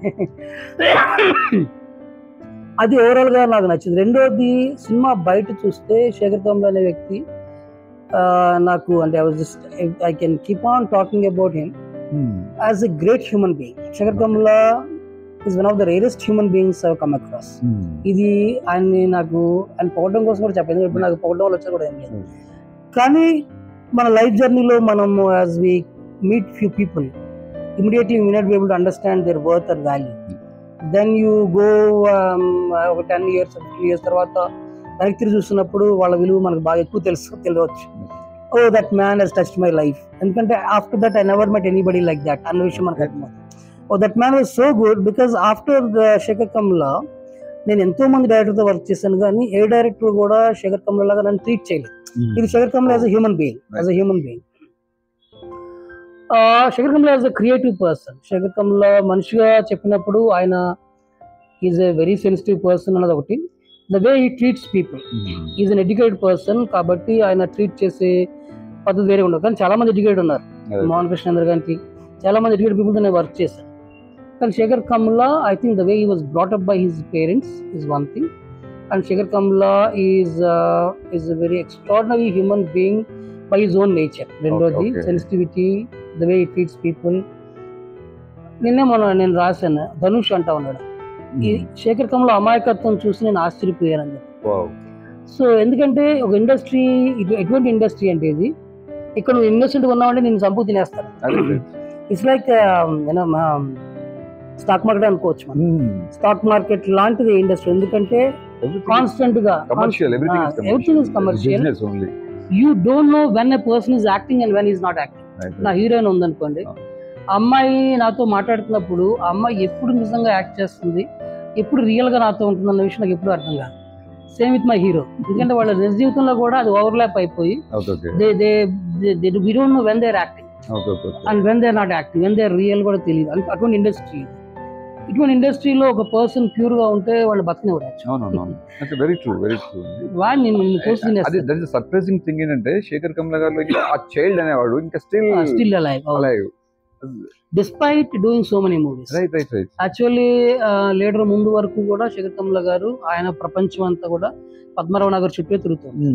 అది ఓవరాల్ గా నాకు నచ్చింది. రెండోది సినిమా బయట చూస్తే శేఖర్ కమ్ముల అనే వ్యక్తి నాకు అంటే I can keep on talking about him as a great human being. Shekhar Kammula is one of the rarest human beings I come across. ఇది ఆయన పొగడం కోసం కూడా చెప్పలేదు, ఇప్పుడు నాకు పొగడం వల్ల వచ్చా కూడా ఏం లేదు. కానీ మన లైఫ్ జర్నీలో మనం as we meet few people immediately you may not be able to understand their worth and value. Then you go ఒక 10 years 15 years తర్వాత వెనక్కి తిరిగి చూస్తున్నప్పుడు వాళ్ళ విలువ మనకు బాగా ఎక్కువ తెలియవచ్చు. Oh that man he's touched my life. ఎందుకంటే after that I never met anybody like that అన్న విషయం మనకు అర్థమవుతుంది. Oh that man was so good because after Sekhar Kammula నేను ఎంతో మంది డైరెక్టర్తో వర్క్ చేశాను, కానీ ఏ డైరెక్టర్ కూడా శేఖర్ కమ్ముల లాగా నన్ను ట్రీట్ చేయలేదు. ఇది Shekhar Kammula as a human being. Shekhar Kammula as a creative person. Shekhar Kammula మనిషిగా చెప్పినప్పుడు ఆయన is a very sensitive person అన్నది ఒకటి. The way he treats people, is an educated person కాబట్టి ఆయన ట్రీట్ చేసే పద్ధతి వేరే ఉండదు. కానీ చాలా మంది ఎడ్యుకేటెడ్ ఉన్నారు, మోహన్ కృష్ణ గారికి చాలా మంది ఎడ్యుకేటెడ్ పీపుల్తో నేను వర్క్ చేశాను. కానీ Sekhar Kammula I think the way he was brought up by his parents is one thing, and Sekhar Kammula is a very extraordinary human being by his own nature. రెండోది sensitivity, the way he treats people. నేను రాశాను, ధనుష్ అంటా ఉన్నాడు, ఈ శేఖర్ కమ్ముల అమాయకత్వం చూసి నేను ఆశ్చర్యపోయాను. సో ఎందుకంటే ఒక ఇండస్ట్రీ, ఎటువంటి ఇండస్ట్రీ అంటే ఇది, ఇక్కడ నువ్వు ఇన్నోసెంట్ ఉన్నావంటే నేను చంపు తినేస్తాను. ఇట్స్ లైక్ స్టాక్ మార్కెట్ అనుకోవచ్చు. స్టాక్ మార్కెట్ లాంటిది ఇండస్ట్రీ, ఎందుకంటే కాన్స్టెంట్ గా everything is commercial. You don't know when a person is acting and when is not acting. నా హీరోయిన్ ఉందనుకోండి, అమ్మాయి నాతో మాట్లాడుతున్నప్పుడు ఆ అమ్మాయి ఎప్పుడు నిజంగా యాక్ట్ చేస్తుంది, ఎప్పుడు రియల్ గా నాతో ఉంటుంది అన్న విషయం నాకు ఎప్పుడు అర్థం కాదు. సేమ్ విత్ మై హీరో, ఎందుకంటే వాళ్ళ నిజ జీవితంలో కూడా అది ఓవర్లాప్ అయిపోయి we don't know when they are acting and when they are not acting, when they are real కూడా తెలియదు. అటువంటి ఇండస్ట్రీ. ఇటువంటి ఇండస్ట్రీలో ఒక పర్సన్ ప్యూర్ గా ఉంటే వాళ్ళు సర్ప్రైజింగ్ థింగ్ ఏంటంటే శేఖర్ కమ్ముల గారు ఆ చైల్డ్ అనేవాడు ఇంకా still alive despite doing so many movies. Actually leader ముందు వరకు కూడా శేఖర్ కమ్ముల గారు ఆయన ప్రపంచం అంతా కూడా పద్మరావు నగర్ చుట్టూ తిరుగుతుంది.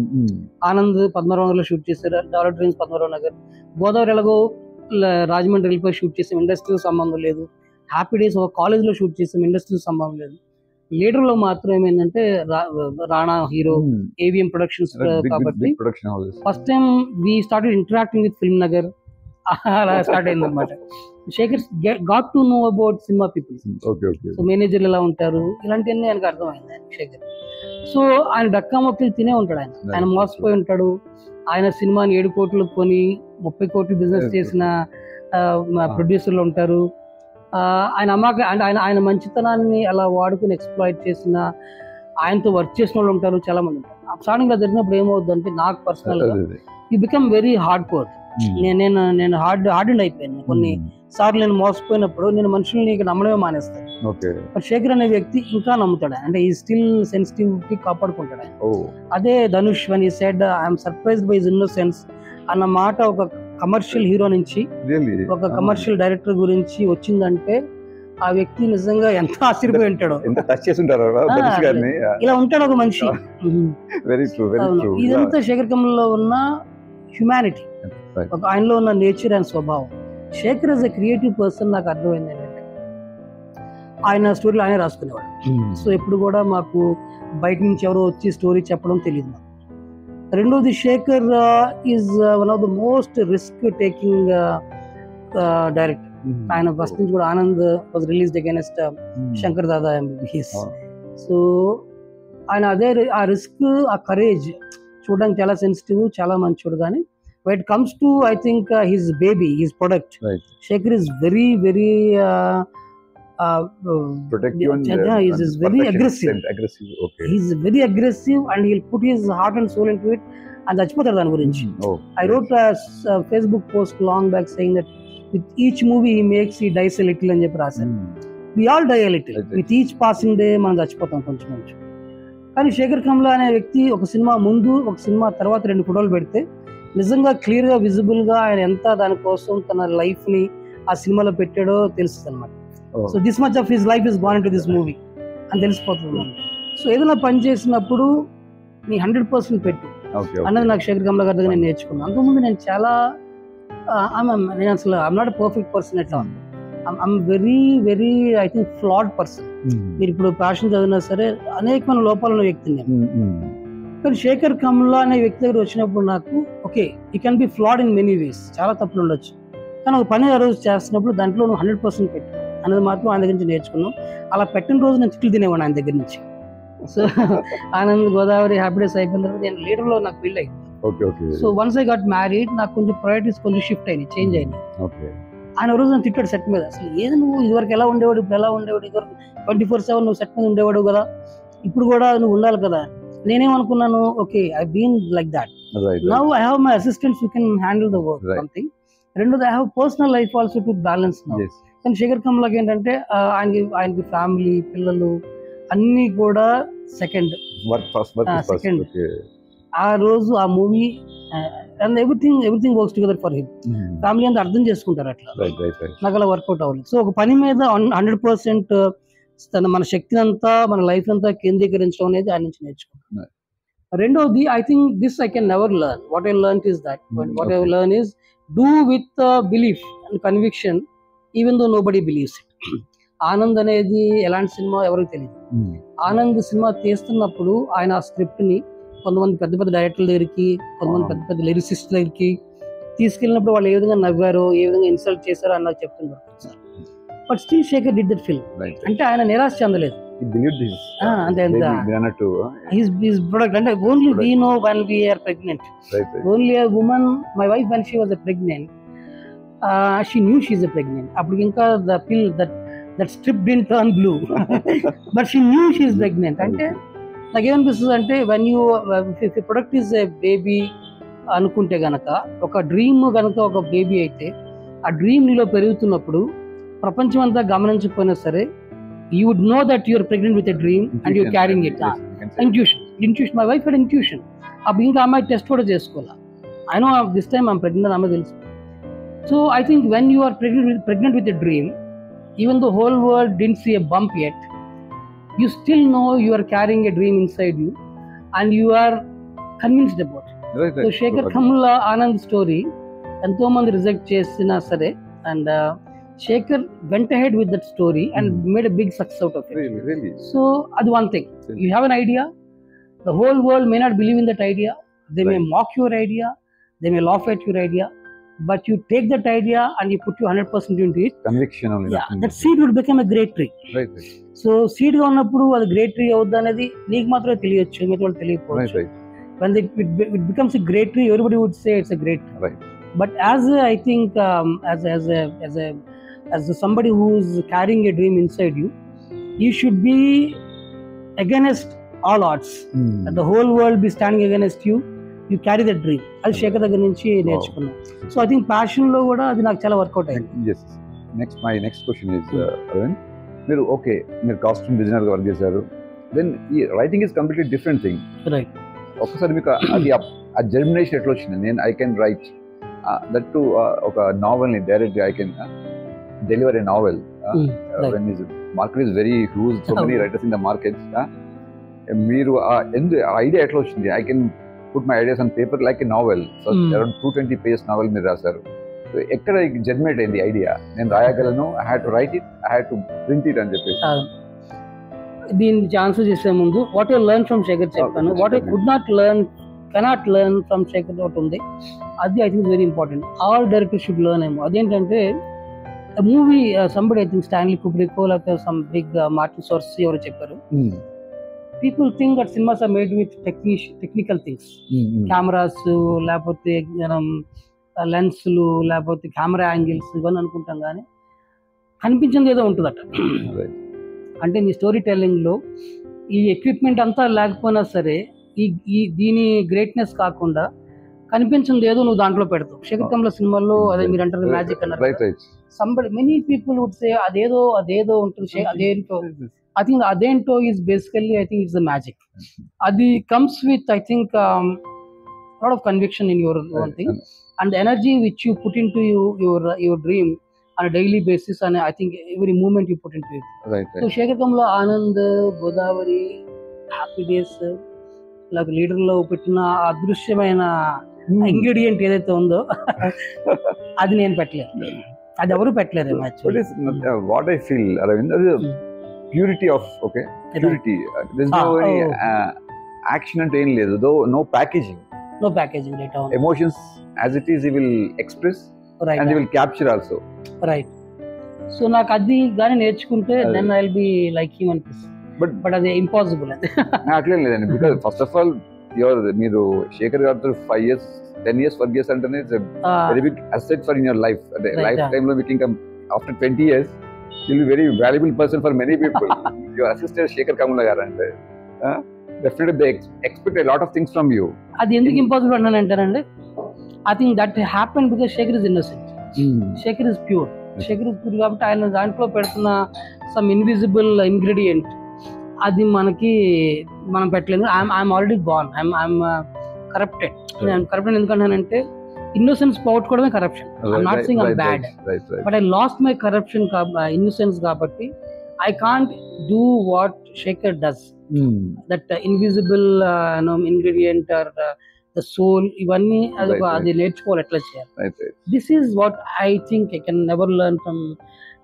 ఆనంద్ పద్మరావు నగర్ లో షూట్ చేశారు, డాలర్ డ్రీమ్స్ పద్మరావు నగర్, గోదావరి ఎలాగో రాజమండ్రి వెళ్ళిపోయి షూట్ చేసాం, ఇండస్ట్రీ సంబంధం లేదు. హ్యాపీ డేస్ ఒక కాలేజ్ లో షూట్ చేసాం, ఇండస్ట్రీ సంబంధం లేదు. లీడర్ లో మాత్రం ఏమైందంటే రాణా హీరో, ఏవిఎం ప్రొడక్షన్స్ కాబట్టి first time we started interacting with film Nagar, అలా స్టార్ట్ అయింది అనమాట. Shekhar got to know about cinema people. So మేనేజర్లు ఎలా ఉంటారు, ఇలాంటివన్నీ ఆయనకు అర్థమైంది ఆయన శేఖర్. సో ఆయన డక్కా మొక్కలు తినే ఉంటాడు, ఆయన మోసపోయి ఉంటాడు. ఆయన సినిమాని 7 కోట్లు కొని 30 కోట్లు బిజినెస్ చేసిన ప్రొడ్యూసర్లు ఉంటారు. ఆయన ఆయన మంచితనాన్ని అలా వాడుకుని ఎక్స్ప్లాయిట్ చేసిన, ఆయనతో వర్క్ చేసిన వాళ్ళు ఉంటారు, చాలా మంది ఉంటారు. స్టార్టింగ్ లో జరిగినప్పుడు ఏమవుద్ది అంటే నాకు పర్సనల్ గా you become very hard core. నేను హార్డ్ అండ్ అయిపోయాను. కొన్ని సార్లు నేను మోసపోయినప్పుడు నేను మనుషుల్ని నమ్మడమే మానేస్తాను. బట్ శేఖర్ అనే వ్యక్తి ఇంకా నమ్ముతాడు, అంటే ఈ స్టిల్ సెన్సిటివిటీ కాపాడుకుంటాడు. అదే Dhanush one he said I'm surprised by his innocence అన్న మాట ఒక కమర్షియల్ హీరో నుంచి ఒక కమర్షియల్ డైరెక్టర్ గురించి వచ్చిందంటే ఆ వ్యక్తి నిజంగా ఎంత ఆశ్చర్యపోయి ఉంటాడో. ఇలా ఉంటాడు ఒక మనిషి. ఇదంతా శేఖర్ కమ్ములలో ఉన్న హ్యుమానిటీ, ఒక ఆయనలో ఉన్న నేచర్ అండ్ స్వభావం. Shekhar as a creative person నాకు అర్థమైంది ఏంటంటే ఆయన స్టోరీలు ఆయనే రాసుకునేవాడు. సో ఎప్పుడు కూడా మాకు బయట నుంచి ఎవరో వచ్చి స్టోరీ చెప్పడం తెలియదు మాకు. రెండోది Shekhar is one of the most risk taking director. ఆయన ఫస్ట్ నుంచి కూడా Anand was released against Shankar Dada MBBS. So ఆయన అదే ఆ రిస్క్, ఆ కరేజ్ చూడడానికి చాలా సెన్సిటివ్, చాలా మంచోడు. కానీ when it comes to I think his baby, his product, Shekhar is very protective and is very aggressive. Okay, he's very aggressive and he'll put his heart and soul into it and చచ్చిపోతారు దాని గురించి. I wrote a Facebook post long back saying that with each movie he makes, he dies a little అని చెప్పి రాశాను. We all die a little with each passing day. మనం చచ్చిపోతాం కొంచెం కొంచెం. కానీ శేఖర్ కమ్ముల అనే వ్యక్తి ఒక సినిమా ముందు ఒక సినిమా తర్వాత 2 ఫోటోలు పెడితే నిజంగా క్లియర్ గా విజిబుల్ గా ఆయన ఎంత దానికోసం తన లైఫ్ ని ఆ సినిమాలో పెట్టాడో తెలుస్తుంది అనమాట. Oh. So this much of his life is gone in to this movie అని తెలిసిపోతుంది. సో ఏదైనా పని చేసినప్పుడు నీ 100% పెట్టు అన్నది నాకు శేఖర్ కమ్ల గారి దగ్గర నేను నేర్చుకున్నాను. అంతకుముందు నేను చాలా నేను అసలు ఐఎమ్ నాట్ పర్ఫెక్ట్ పర్సన్ ఎట్లా, I'm very very I think ఫ్లాడ్ person. మీరు ఇప్పుడు ప్యాషన్ చదివినా సరే అనేకమైన లోపాలను వ్యక్తిని నేను. కానీ శేఖర్ కమ్ల అనే వ్యక్తి దగ్గర వచ్చినప్పుడు నాకు okay you can be ఫ్లాడ్ in many వేస్, చాలా తప్పులు ఉండొచ్చు, కానీ ఒక పని ఆ రోజు చేస్తున్నప్పుడు దాంట్లో నువ్వు 100% పెట్టు అనేది మాత్రం ఆయన దగ్గర నుంచి నేర్చుకున్నాం. అలా పెట్టిన రోజు నేను చిక్కులు తినేవాడు ఆయన దగ్గర నుంచి. So Anand Godavari happy days అయిపోయిన తర్వాత నేను లీడర్లో నాకు బిల్డ్ అయింది. So once I got married నాకు కొంచెం ప్రయారిటీస్ కొంచెం షిఫ్ట్ అయినాయి, చేంజ్ అయినాయి. ఆయన రోజు నన్ను తిట్టాడు సెట్ మీద, అసలు ఏది నువ్వు ఇదివరకు ఎలా ఉండేవాడు, ఇప్పుడు ఎలా ఉండేవాడు, ఇదివరకు 24/7 నువ్వు సెట్ మీద ఉండేవాడు కదా, ఇప్పుడు కూడా నువ్వు ఉండాలి కదా. నేనేమనుకున్నాను, okay I been like that, now I have my assistants who can handle the work something. రెండోది I have personal life also to balance now. కానీ శేఖర్ కమ్లకి ఏంటంటే ఆయనకి ఫ్యామిలీ, పిల్లలు అన్ని కూడా సెకండ్. ఆ రోజు ఆ movie and everything works together for him. Family అంతా అర్థం చేసుకుంటారు అట్లా. నాకు అలా వర్కౌట్ అవ్వలేదు. సో ఒక పని మీద 100% మన శక్తిని అంతా మన లైఫ్ అంతా కేంద్రీకరించడం అనేది ఆయన నుంచి నేర్చుకుంటాను. రెండోది I think this I can never learn. What I learn is that what I learn is do with belief and conviction even though nobody believes it. Anand అనేది ఎలాంటి సినిమా ఎవరికి తెలియదు. ఆనంద్ సినిమా తీస్తున్నప్పుడు ఆయన ఆ స్క్రిప్ట్ ని కొంతమంది పెద్ద పెద్ద డైరెక్టర్ల దగ్గరికి, కొంతమంది పెద్ద పెద్ద లిరిసిస్ట్ దగ్గరికి తీసుకెళ్ళినప్పుడు వాళ్ళు ఏ విధంగా నవ్వారో, ఏ విధంగా ఇన్సల్ట్ చేశారో అన్నది చెప్తున్నారు. But still Shekhar did that film. అంటే ఆయన నిరాశ చెందలేదు. ప్రొడక్ట్ అంటే only we know when we are pregnant. Only a woman, my wife, when she was pregnant, she knew she is pregnant. అప్పుడు ఇంకా the pill that strip didn't turn blue but she knew she is pregnant. అంటే నాకు ఏమనిపిస్తుంది అంటే when you if a product is a baby అనుకుంటే గనక, ఒక డ్రీమ్ గనక ఒక బేబీ అయితే, ఆ డ్రీమ్ నీలో పెరుగుతున్నప్పుడు ప్రపంచం అంతా గమనించకపోయినా సరే you would know that you are pregnant with a dream and you are carrying it. Intuition. My wife had intuition. అప్పుడు ఇంకా అమ్మాయి టెస్ట్ కూడా చేసుకోవాలా. I know this time I'm pregnant, అమ్మాయి తెలుసు. So I think when you are pregnant with a dream, even the whole world didn't see a bump yet, you still know you are carrying a dream inside you and you are convinced about it. So Shekhar Kamla Anand story ఎంతో మంది రిజెక్ట్ చేసినా సరే, and Shekhar went ahead with that story and made a big success out of it. Really? So that's one thing. You have an idea, the whole world may not believe in that idea, they may mock your idea, they may laugh at your idea, but you take that idea and you put your 100% into it. Conviction only. Yeah, that seed will become a great tree. Right. So seed గా ఉన్నప్పుడు అది గ్రేట్ ట్రీ అవుద్ది అనేది నీకు మాత్రమే తెలియచ్చు, మిగతా వాళ్ళు తెలియకపోవచ్చు. When it becomes a great tree, everybody would say it's a great tree. Right. But I think as somebody who is carrying a dream inside you, you should be against all odds. The whole world be standing against you, you carry that dream. అది శేఖర్ దగ్గర నుంచి నేర్చుకున్నాను. So I think passion low కూడా అది నాకు చాలా వర్కౌట్ అయింది. My next question is Aravind, మీరు కాస్ట్యూమ్ డిజైనర్ గా వర్క్ చేశారు, దెన్ ఈ writing is completely different thing. Right. ఒక్కసారి మీకు అది ఆ జర్మినేషన్ ఎట్లా వచ్చింది? నేను I can write that to ఒక నావెల్ ని direct I can deliver a novel when is market is very huge, so many writers in the market. మీరు ఐడియా ఎట్లా వచ్చింది? I can put my ideas on paper like a novel. So around 220 pages novel మీరు రాశారు. సో ఎక్కడ జర్మినేట్ అయింది ఐడియా, నేను రాయగలను, I had to write it, I had to print it అని చెప్పేసి? దీనికి ఆన్సర్ చేసే ముందు what I learn from Shekhar చెప్పాను. What I could not learn, cannot learn from Shekhar ఒకటి ఉంది, అది I think very important. All directors should learn ఏమో. అదేంటంటే movie somebody I think Stanley Kubrick లేకపోతే సమ్ బిగ్ మార్టిన్ స్కోర్సెసీ ఎవరు చెప్పారు, people think that cinemas are made with technical things, cameras లేకపోతే లెన్స్లు లేకపోతే కెమెరా యాంగిల్స్ ఇవన్నీ అనుకుంటాం, కానీ కనిపించింది ఏదో ఉంటుందట. అంటే నీ స్టోరీ టెల్లింగ్ లో ఈ ఎక్విప్మెంట్ అంతా లేకపోయినా సరే ఈ దీని గ్రేట్నెస్ కాకుండా కనిపించింది ఏదో నువ్వు దాంట్లో పెడతావు. శేఖర్ కమ్ల సినిమాల్లో అదే మీరు అంటారు మ్యాజిక్ అన్నారు. Somebody many people would say అదేదో ఉంటుంది, అదేంటో. I think adento is basically, I think it's the magic. Adi comes with, I think, lot of conviction in your own thing, and the energy which you put into your dream on a daily basis, and I think every movement you put into it. Right. So Shekhar Kamla, Anand, Godavari, Happy Days, like leader లో పెట్టిన అదృశ్యమైన ఇంగ్రీడియంట్ ఏదైతే ఉందో అది నేను పెట్టలేదు, అది ఎవరు పెట్టలేరు. What I feel, Aravind, purity of purity. There's no any action and ఏం లేదు, though no packaging. No packaging, right? Emotions as it is, he will express, right, and he will capture also. Right. So నాకు అది కానీ నేర్చుకుంటే then I'll be like him అనిపిస్తుంది. But అది ఇంపాసిబుల్. అట్లే లేదండి, because first of all మీరు శేఖర్ గారితో 5 years 10 years వర్క్ చేస్తారంటేనే it's very big asset for in your life. అంటే లైఫ్ టైమ్ లో మీకు ఇంకా after 20 years you'll be very valuable person for many people. Your assistant Shekhar Kamala గారు అంటే definitely they expect a lot of things from you. అది ఎందుకు impossible అన్నానంటారండి, I think that happened because Shekhar is innocent. Shekhar is pure. Shekhar is pure కాబట్టి ఆయన దాంట్లో పెడుతున్న some invisible ingredient అది మనం పెట్టలేదు. I'm already gone, I'm corrupted. నేను కరప్టెడ్ ఎందుకంటానంటే ఇన్నోసెన్స్ పోగొట్టుకోవడమే corruption. I'm not saying I'm bad, but I lost my corruption innocence కాబట్టి I can't do what Shekhar does. That invisible ingredient are the soul, ఇవన్నీ అది నేర్చుకోవాలి ఎట్లా చేయాలి. This is what I think I can never learn from.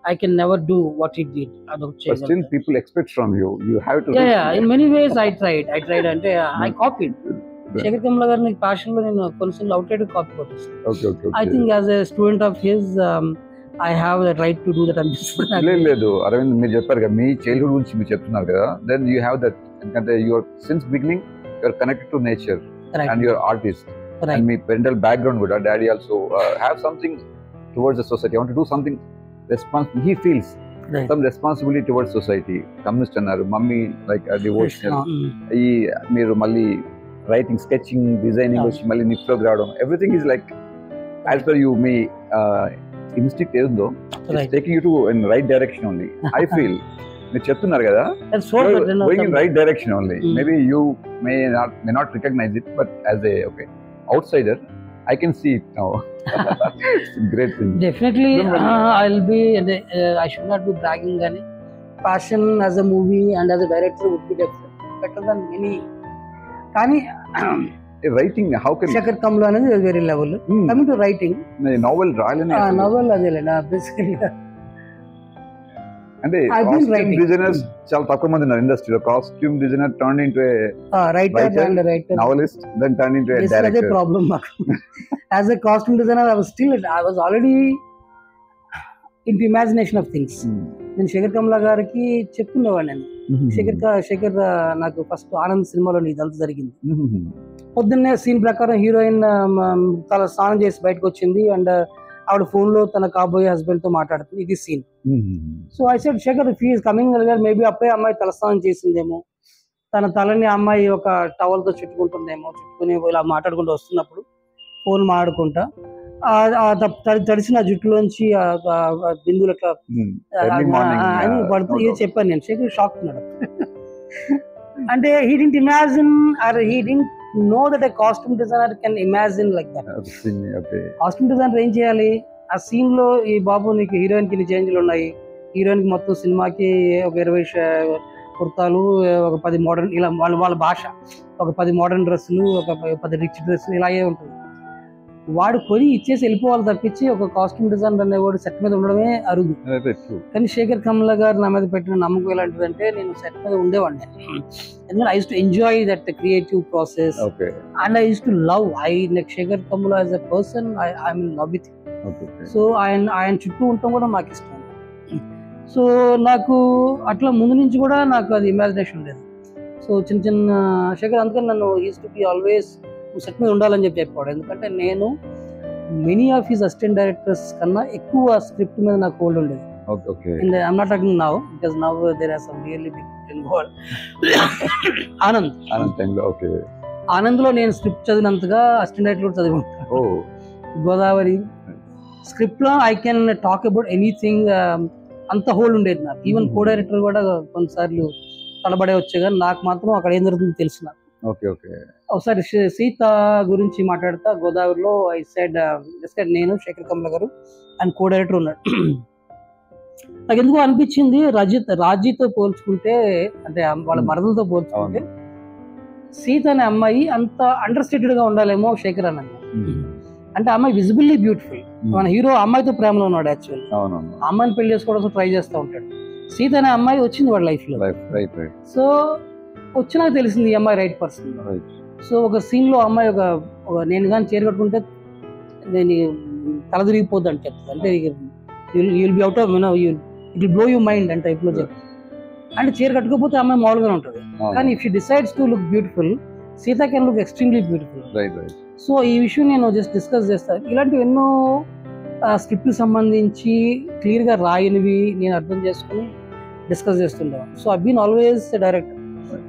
I can never do what he did. But still people expect from you. You have to. Yeah. In many ways I tried and I copied. Shekhar Kamla garni passion lo nenu konచెం outdated copy kottesanu. Okay. I think as a student of his I have the right to do that. లేదు అరవింద్, మీరు చెప్పారు కదా మీ చైల్డ్హుడ్ గురించి మీరు చెప్తున్నారు కదా, then you have that, ఎందుకంటే you are since beginning you are connected to nature, right, and you are artist, right, and me parental background కూడా daddy also have something towards the society. I want to do something he feels, right, some responsibility towards society. Communist annaru, mummy like a devotional, ee meeru malli writing, sketching, designing వచ్చి మళ్ళీ నిఫ్లోకి రావడం, everything is like as per you may instinct ఏదో it's taking you to in right direction only. I feel మీరు చెప్తున్నారు కదా, going in right direction only. Maybe you may not recognize it, but as a outsider I can see it now. Great thing. Definitely, I'll be. I should not be bragging. Gani, passion as a movie and as a director would be better than many. Kani, writing, how can Shekhar Kamla anadi is very level. Coming to writing, novel రాయలేనే. Novel adela basically. అంటే కాస్ట్యూమ్ డిజైనర్స్ చాలా తక్కువ మంది ఉన్నారు ఇండస్ట్రీలో. Costume designer turn into writer, novelist, then turn into a director. That's a problem. As a costume designer, I was already into imagination of things. నేను శేఖర్ కమల గారికి చెప్పుకునేవాడు. నేను శేఖర్ నాకు ఫస్ట్ ఆనంద్ సినిమాలో నీ ఇదంతా జరిగింది. పొద్దున్నే సీన్ ప్రకారం హీరోయిన్ తన స్నానం చేసి బయటకు వచ్చింది అండ్ ఆవిడ ఫోన్ లో తన కాబోయే హస్బెండ్ తో మాట్లాడుతుంది. ఇది scene. So I said Shekhar if he is coming maybe అప్పుడే అమ్మాయి తలస్నానం చేసిందేమో, తన తలని అమ్మాయి ఒక టవల్ తో చుట్టుకుంటుందేమో, చుట్టుకుని ఇలా మాట్లాడుకుంటూ వస్తున్నప్పుడు ఫోన్ మాట్లాడుకుంటా తడిసిన జుట్టులోంచి బిందువులు అట్లా అని పడుతూ ఇది చెప్పాను నేను. శేఖర్ షాక్ ఉన్నాడు. అంటే he didn't imagine or he didn't know that a costume designer can imagine like that. Costume designer ఏం చేయాలి, ఆ సీన్ లో ఈ బాబు నీకు హీరోయిన్ కి చేంజ్లు ఉన్నాయి, హీరోయిన్ కి మొత్తం సినిమాకి ఒక 20 కుర్తాలు, ఒక 10 మోడర్న్, ఇలా వాళ్ళ భాష ఒక 10 మోడర్న్ డ్రెస్సులు, ఒక 10 రిచ్ డ్రెస్సులు ఇలాగే ఉంటుంది. వాడు కొని ఇచ్చేసి వెళ్ళిపోవాలి తప్పించి ఒక కాస్ట్యూమ్ డిజైనర్ అనేవాడు సెట్ మీద ఉండడమే అరుదు. కానీ శేఖర్ కమల గారు నా మీద పెట్టిన నమ్మకం ఎలాంటిదంటే నేను సెట్ మీద ఉండేవాడిని. ఎందుకంటే I use to enjoy that creative process and I use to love Shekhar Kamala as a person. I mean love with. So ఆయన చుట్టూ ఉండటం కూడా నాకు ఇష్టం. సో నాకు అట్లా ముందు నుంచి కూడా నాకు అది ఇమాజినేషన్ ఉండేది. సో చిన్న శేఖర్ అందుకని నన్ను use to be always set మీద ఉండాలని చెప్పేవాడు. ఎందుకంటే నేను many of his assistant directors కన్నా ఎక్కువ స్క్రిప్ట్ మీద నాకు హోల్డ్ ఉండేది. And I'm not talking now because now there are some really big involved. Anand లో నేను స్క్రిప్ట్ చదివినంతగా అసిస్టెంట్ డైరెక్టర్ చదివాను. గోదావరి స్క్రిప్ట్ లో I can talk about anything, అంత హోల్డ్ ఉండేది నాకు. ఈవెన్ కో డైరెక్టర్ కూడా కొన్నిసార్లు తడబడే వచ్చే, కానీ నాకు మాత్రం అక్కడ ఏం జరుగుతుందో తెలుసు. నాకు ఓకే ఓకే ఒకసారి సీత గురించి మాట్లాడుతా గోదావరిలో ఐ సెడ్ నేను శేఖర్ కమల గారు అండ్ కో డైరెక్టర్ ఉన్నాడు. నాకు ఎందుకో అనిపించింది రాజీతో పోల్చుకుంటే, అంటే వాళ్ళ మరదలతో పోల్చుకుంటే సీత అనే అమ్మాయి అంత అండర్ స్టేటెడ్ గా ఉండాలేమో శేఖర్ అన్న. అంటే అమ్మాయి విజిబిల్లీ బ్యూటిఫుల్. మన హీరో అమ్మాయితో ప్రేమలో ఉన్నాడు యాక్చువల్లీ. అమ్మాయిని పెళ్లి చేసుకోవడం ట్రై చేస్తూ ఉంటాడు. సీత అనే అమ్మాయి వచ్చింది వాళ్ళ లైఫ్ లో. సో వచ్చినాక తెలిసింది ఈ అమ్మాయి రైట్ పర్సన్. సో ఒక సీన్ లో అమ్మాయి ఒక నేను కానీ చీర కట్టుకుంటే నేను తల తిరిగిపోద్ది అని చెప్తుంది. అంటే you'll be out of it will blow you mind అంటే ఇప్పుడు చెప్తుంది. అంటే చీర కట్టుకోకపోతే అమ్మాయి మామూలుగానే ఉంటుంది. కానీ if she decides to look beautiful, Sita can look extremely beautiful. So ఈ విషయం నేను జస్ట్ డిస్కస్ చేస్తాను. ఇలాంటివి ఎన్నో స్క్రిప్ట్ సంబంధించి క్లియర్ గా రాయనివి నేను అర్థం చేసుకుని డిస్కస్ చేస్తుంటాను. So I been always director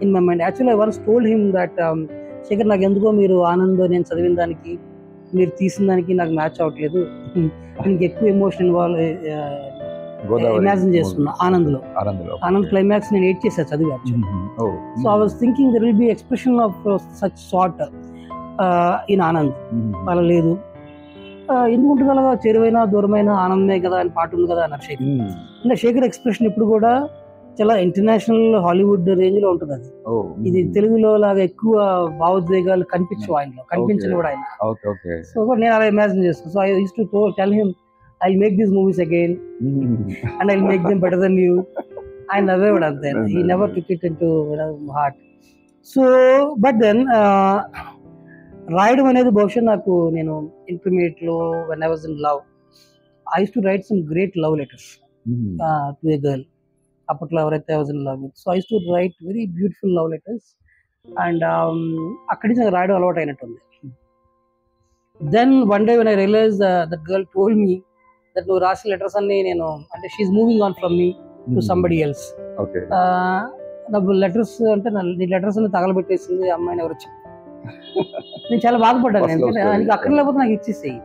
in my mind. Actually I once told him that Shekhar, నాకు ఎందుకో మీరు ఆనంద్ నేను చదివిన దానికి మీరు తీసిన దానికి నాకు మ్యాచ్ అవ్వట్లేదు. దీనికి ఎక్కువ ఎమోషన్ ఇమాజిన్ చేస్తున్నా ఆనంద్ క్లైమాక్స్ నేను 8 చేసా చదివి actually. So I was thinking there will be expression of such sort in Anand. అలా లేదు, ఎందుకుంటుంది అలాగా, చేరువైన దూరమైన ఆనందమే కదా అని పాట ఉంది కదా అన్నారు శేఖర్. అంటే శేఖర్ ఎక్స్ప్రెషన్ ఇప్పుడు కూడా చాలా ఇంటర్నేషనల్ హాలీవుడ్ రేంజ్ లో ఉంటుంది. అది ఇది తెలుగులో లాగా ఎక్కువ భావోద్వేగాలు కనిపించవు ఆయనలో, కనిపించను కూడా ఆయన. సో నేను అలా ఇమాజిన్ చేస్తాను. So I use to tell him I'll make these movies again and I'll make them better than you. I never would have then. He never took it into heart. So but then రాయడం అనేది బహుశా నాకు నేను ఇంటర్మీడియట్ లో when I was in love, I used to write some great love letters to a girl. అప్పట్లో ఎవరైతే I was in love with. So I used to write very beautiful love letters and అక్కడి నుంచి నాకు రాయడం అలవాటు అయినట్టుంది. Then one day when I realized that girl told me that నువ్వు రాసిన లెటర్స్ అన్ని నేను అంటే she's moving on from me to somebody else. నాకు లెటర్స్ అంటే నీ లెటర్స్ అన్ని తగలబెట్టేసింది అమ్మాయిని ఎవరు వచ్చి. నేను చాలా బాధపడ్డాను. నీకు అక్కడ లేకపోతే నాకు ఇచ్చేసేయి.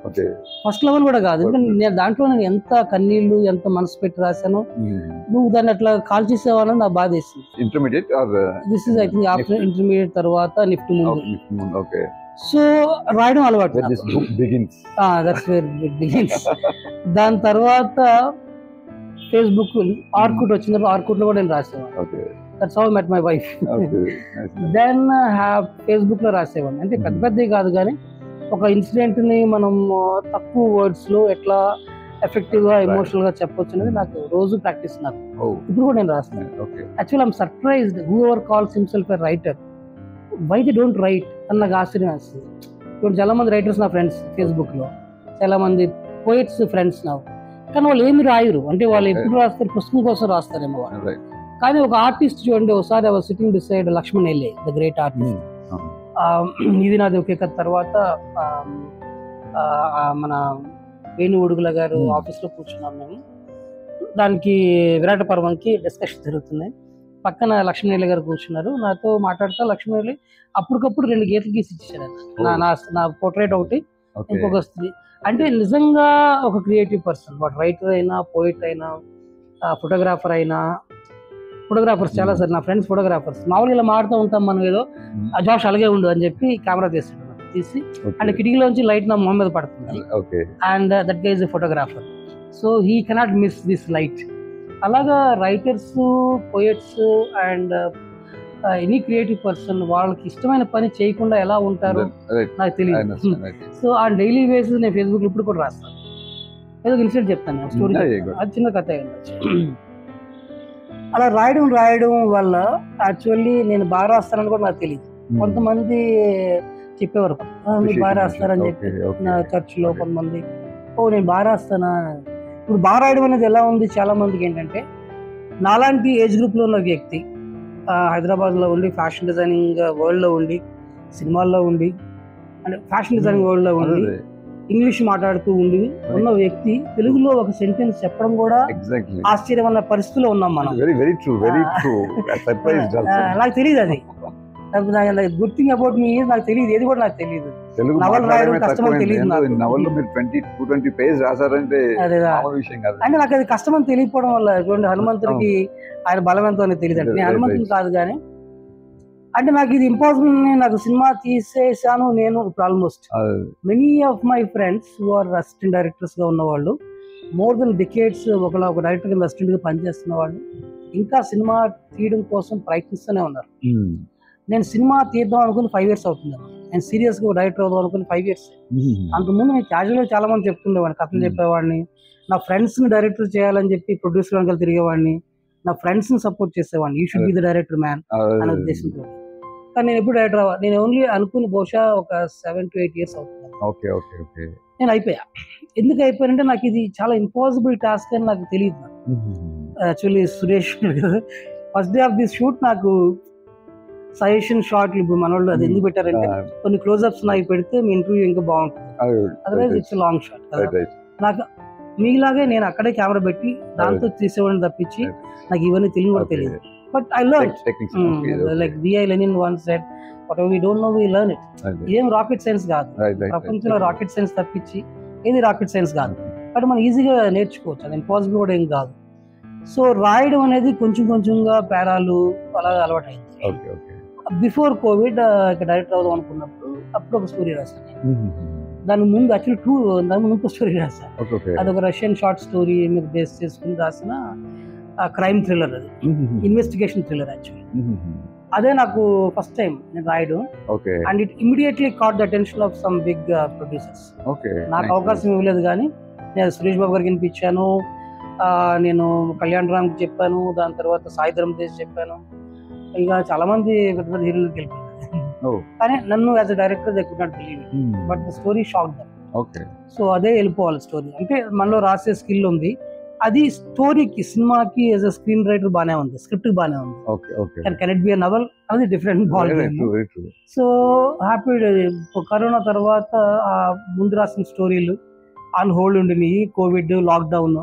ఫస్ట్ లెవెల్ కూడా కాదు, ఎందుకంటే నేను దాంట్లో నేను ఎంత కన్నీళ్లు ఎంత మనసు పెట్టి రాశాను, నువ్వు దాన్ని అట్లా కాల్ చేసేవాళ్ళని నాకు బాధ వేసింది. Intermediate this is I think after intermediate తర్వాత నిఫ్ట్ ముందు. సో రాయడం అలవాటు. దాని తర్వాత ఫేస్బుక్ ఆర్కుట్ వచ్చిన తర్వాత ఆర్కుట్ లో కూడా నేను రాసేవాడిని. That's how I met my wife. Then Facebook లో రాసేవాడిని. అంటే పెద్ద పెద్దవి కాదు కానీ ఒక ఇన్సిడెంట్ ని మనం తక్కువ వర్డ్స్ లో ఎట్లా ఎఫెక్టివ్ గా ఎమోషనల్ గా చెప్పొచ్చు అనేది నాకు రోజు ప్రాక్టీస్. నాకు ఇప్పుడు కూడా నేను రాస్తాను. Actually I'm surprised whoever calls himself a writer, why they don't write అని నాకు ఆశ్చర్యం వేస్తుంది. ఇప్పుడు చాలా మంది రైటర్స్ నా ఫ్రెండ్స్ ఫేస్బుక్ లో, చాలా మంది పోయిట్స్ ఫ్రెండ్స్ నాకు, కానీ వాళ్ళు ఏమి రాయరు. అంటే వాళ్ళు ఎప్పుడు రాస్తారు, పుస్తకం కోసం రాస్తారేమో వాళ్ళు. కానీ ఒక ఆర్టిస్ట్ చూడండి, ఒకసారి I was sitting beside Laxman Aelay, the great artist. ఇది నాది ఒకే కథ తర్వాత మన వేణు ఉడుగుల గారు ఆఫీస్ లో కూర్చున్నాం మేము. దానికి విరాట పర్వంకి డిస్కషన్ జరుగుతున్నాయి. పక్కన లక్ష్మణ్ గారు కూర్చున్నారు, నాతో మాట్లాడుతా లక్ష్మణ్ అప్పటికప్పుడు 2 గీతలు గీసి ఇచ్చాడు. నా పోర్ట్రేట్ ఒకటి, ఇంకొక స్త్రీ. అంటే నిజంగా ఒక క్రియేటివ్ పర్సన్, వాడు రైటర్ అయినా పోయిట్ అయినా ఫోటోగ్రాఫర్ అయినా. ఫోటోగ్రాఫర్స్ చాలా సార్ నా ఫ్రెండ్స్ ఫోటోగ్రాఫర్స్ మామూలుగా ఇలా మాడుతూ ఉంటాం మనం, ఏదో ఆ జాబ్స్ అలాగే ఉండు అని చెప్పి కెమెరా తీసి అండ్ కిటికీలోంచి లైట్ నా మొహం మీద పడుతుంది. And that guy is a photographer, so he cannot miss this light. అలాగా writers, poets and any creative person వాళ్ళకి ఇష్టమైన పని చేయకుండా ఎలా ఉంటారో నాకు తెలియదు. సో ఆ డైలీ బేసిస్ నేను ఫేస్బుక్ ఇప్పుడు కూడా రాస్తాను. ఏదో ఇన్సిడెంట్ చెప్తాను, స్టోరీ, అది చిన్న కథ అయ్యింది. అలా రాయడం వల్ల యాక్చువల్లీ నేను బాగా రాస్తానని కూడా నాకు తెలియదు. కొంతమంది చెప్పేవారు మీరు బాగా రాస్తారని చెప్పి నా చర్చ్లో కొంతమంది, నేను బాగా రాస్తానా. ఇప్పుడు బాగా రాయడం అనేది ఎలా ఉంది, చాలా మందికి ఏంటంటే నాలాంటి ఏజ్ గ్రూప్లో ఉన్న వ్యక్తి హైదరాబాద్లో ఉండి ఫ్యాషన్ డిజైనింగ్ వరల్డ్లో ఉండి సినిమాల్లో ఉండి అంటే ఫ్యాషన్ డిజైనింగ్ వరల్డ్లో ఉండి ఇంగ్లీష్ మాట్లాడుతూ ఉండి ఉన్న వ్యక్తి తెలుగులో ఒక సెంటెన్స్ చెప్పడం కూడా ఆశ్చర్యమైన పరిస్థితిలో ఉన్నాం మనం. నాకు తెలియదు, అది గుడ్ థింగ్ అబౌట్ మీ నాకు తెలియదు, ఏది కూడా నాకు తెలియదు. నవల్ రాయడం కష్టమని తెలియదు, అంటే నాకు అది కష్టమని తెలియకపోవడం వల్ల చూడండి హనుమంతుడికి ఆయన బలం ఎంతో అని తెలియదు. అంటే నేను హనుమంతుని కాదు కానీ అంటే నాకు ఇది ఇంపాసిబుల్. నాకు సినిమా తీసేసాను నేను ఇప్పుడు almost. Many of my friends who are assistant directors గా ఉన్నవాళ్ళు, మోర్ దెన్ డికేట్స్ ఒక డైరెక్టర్ కింద అసిస్టెంట్ గా పనిచేస్తున్న వాళ్ళు ఇంకా సినిమా తీయడం కోసం ప్రయత్నిస్తూనే ఉన్నారు. నేను సినిమా తీద్దాం అనుకుని 5 years అవుతుంది. నేను సీరియస్ గా డైరెక్టర్ అవుదాం అనుకుని 5 years. అంతకుముందు నేను క్యాజువల్ గా చాలా మంది చెప్తుండేవాడిని, కథలు చెప్పేవాడిని, నా ఫ్రెండ్స్ ని డైరెక్టర్ చేయాలని చెప్పి ప్రొడ్యూసర్ వెనకాల తిరిగేవాడిని, నా ఫ్రెండ్స్ ని సపోర్ట్ చేసేవాడిని, you should be the director man అనే ఉద్దేశంతో. కానీ నేను ఎప్పుడు డైరెక్టర్ నేను ఓన్లీ అనుకుని బహుశా ఒక 7 to 8 years అవుతుంది. నేను అయిపోయా. ఎందుకు అయిపోయానంటే నాకు ఇది చాలా ఇంపాసిబుల్ టాస్క్ అని నాకు తెలియదు. Actually Suresh first day of this shoot నాకు సజెషన్ షార్ట్లు ఇప్పుడు మన వాళ్ళు అది ఎందుకు పెట్టారంటే కొన్ని క్లోజ్అప్స్ నాకు పెడితే మీ ఇంటర్వ్యూ ఇంకా బాగుంటుంది, అదర్వైజ్ ఇట్స్ లాంగ్ షాట్ కదా. నాకు మీలాగే నేను అక్కడే కెమెరా పెట్టి దాంతో తీసేవాడిని తప్పించి నాకు ఇవన్నీ తెలియదు కూడా తెలియదు. But I learn like V I Lenin once said whatever we don't know we learn it. ఇదేం రాకెట్ సైన్స్ కాదు, ప్రపంచంలో రాకెట్ సైన్స్ తప్పించి ఏది రాకెట్ సైన్స్ కాదు, బట్ మనం ఈజీగా నేర్చుకోవచ్చు, అది ఇంపాసిబుల్ కూడా ఏం కాదు. సో రాయడం అనేది కొంచెం కొంచెంగా పేరాలు అలా అలవాటు అయింది. బిఫోర్ కోవిడ్ డైరెక్టర్ అవుదాం అనుకున్నప్పుడు అప్పుడు ఒక స్టోరీ రాశాను. దాని ముందు యాక్చువల్లీ దాని ముందు ఇంకో స్టోరీ రాశాను. అదొక రష్యన్ షార్ట్ స్టోరీ మీద బేస్ చేసుకుని రాసిన క్రైమ్ థ్రిల్లర్, అది ఇన్వెస్టిగేషన్ థ్రిల్లర్ యాక్చువల్లీ. అదే నాకు ఫస్ట్ టైం నేను రాయడం, and it immediately caught the attention of some big producers. నాకు అవకాశం ఇవ్వలేదు కానీ నేను సురేష్ బాబు గారికి వినిపించాను, నేను కళ్యాణ్ రామ్ కి చెప్పాను, దాని తర్వాత సాయి ధరమ్ తేజ్ చెప్పాను, ఇక చాలా మంది పెద్ద పెద్ద హీరోలకు వెళ్ళిపోయాను. కానీ నన్ను as a director they could not believe it, but the story shock them. So అదే వెళ్ళిపోవాలి స్టోరీ అంటే మనలో రాసే స్కిల్ ఉంది, అది స్టోరీకి సినిమాకి యాజ్ అ స్క్రీన్ రైటర్ బానే ఉంది, స్క్రిప్ట్ బానే ఉంది. Can it be a novel అది different ball. So happy. Corona తర్వాత ముందు రాసిన స్టోరీలు ఆన్ హోల్డ్ ఉండినాయి, కోవిడ్, లాక్డౌన్.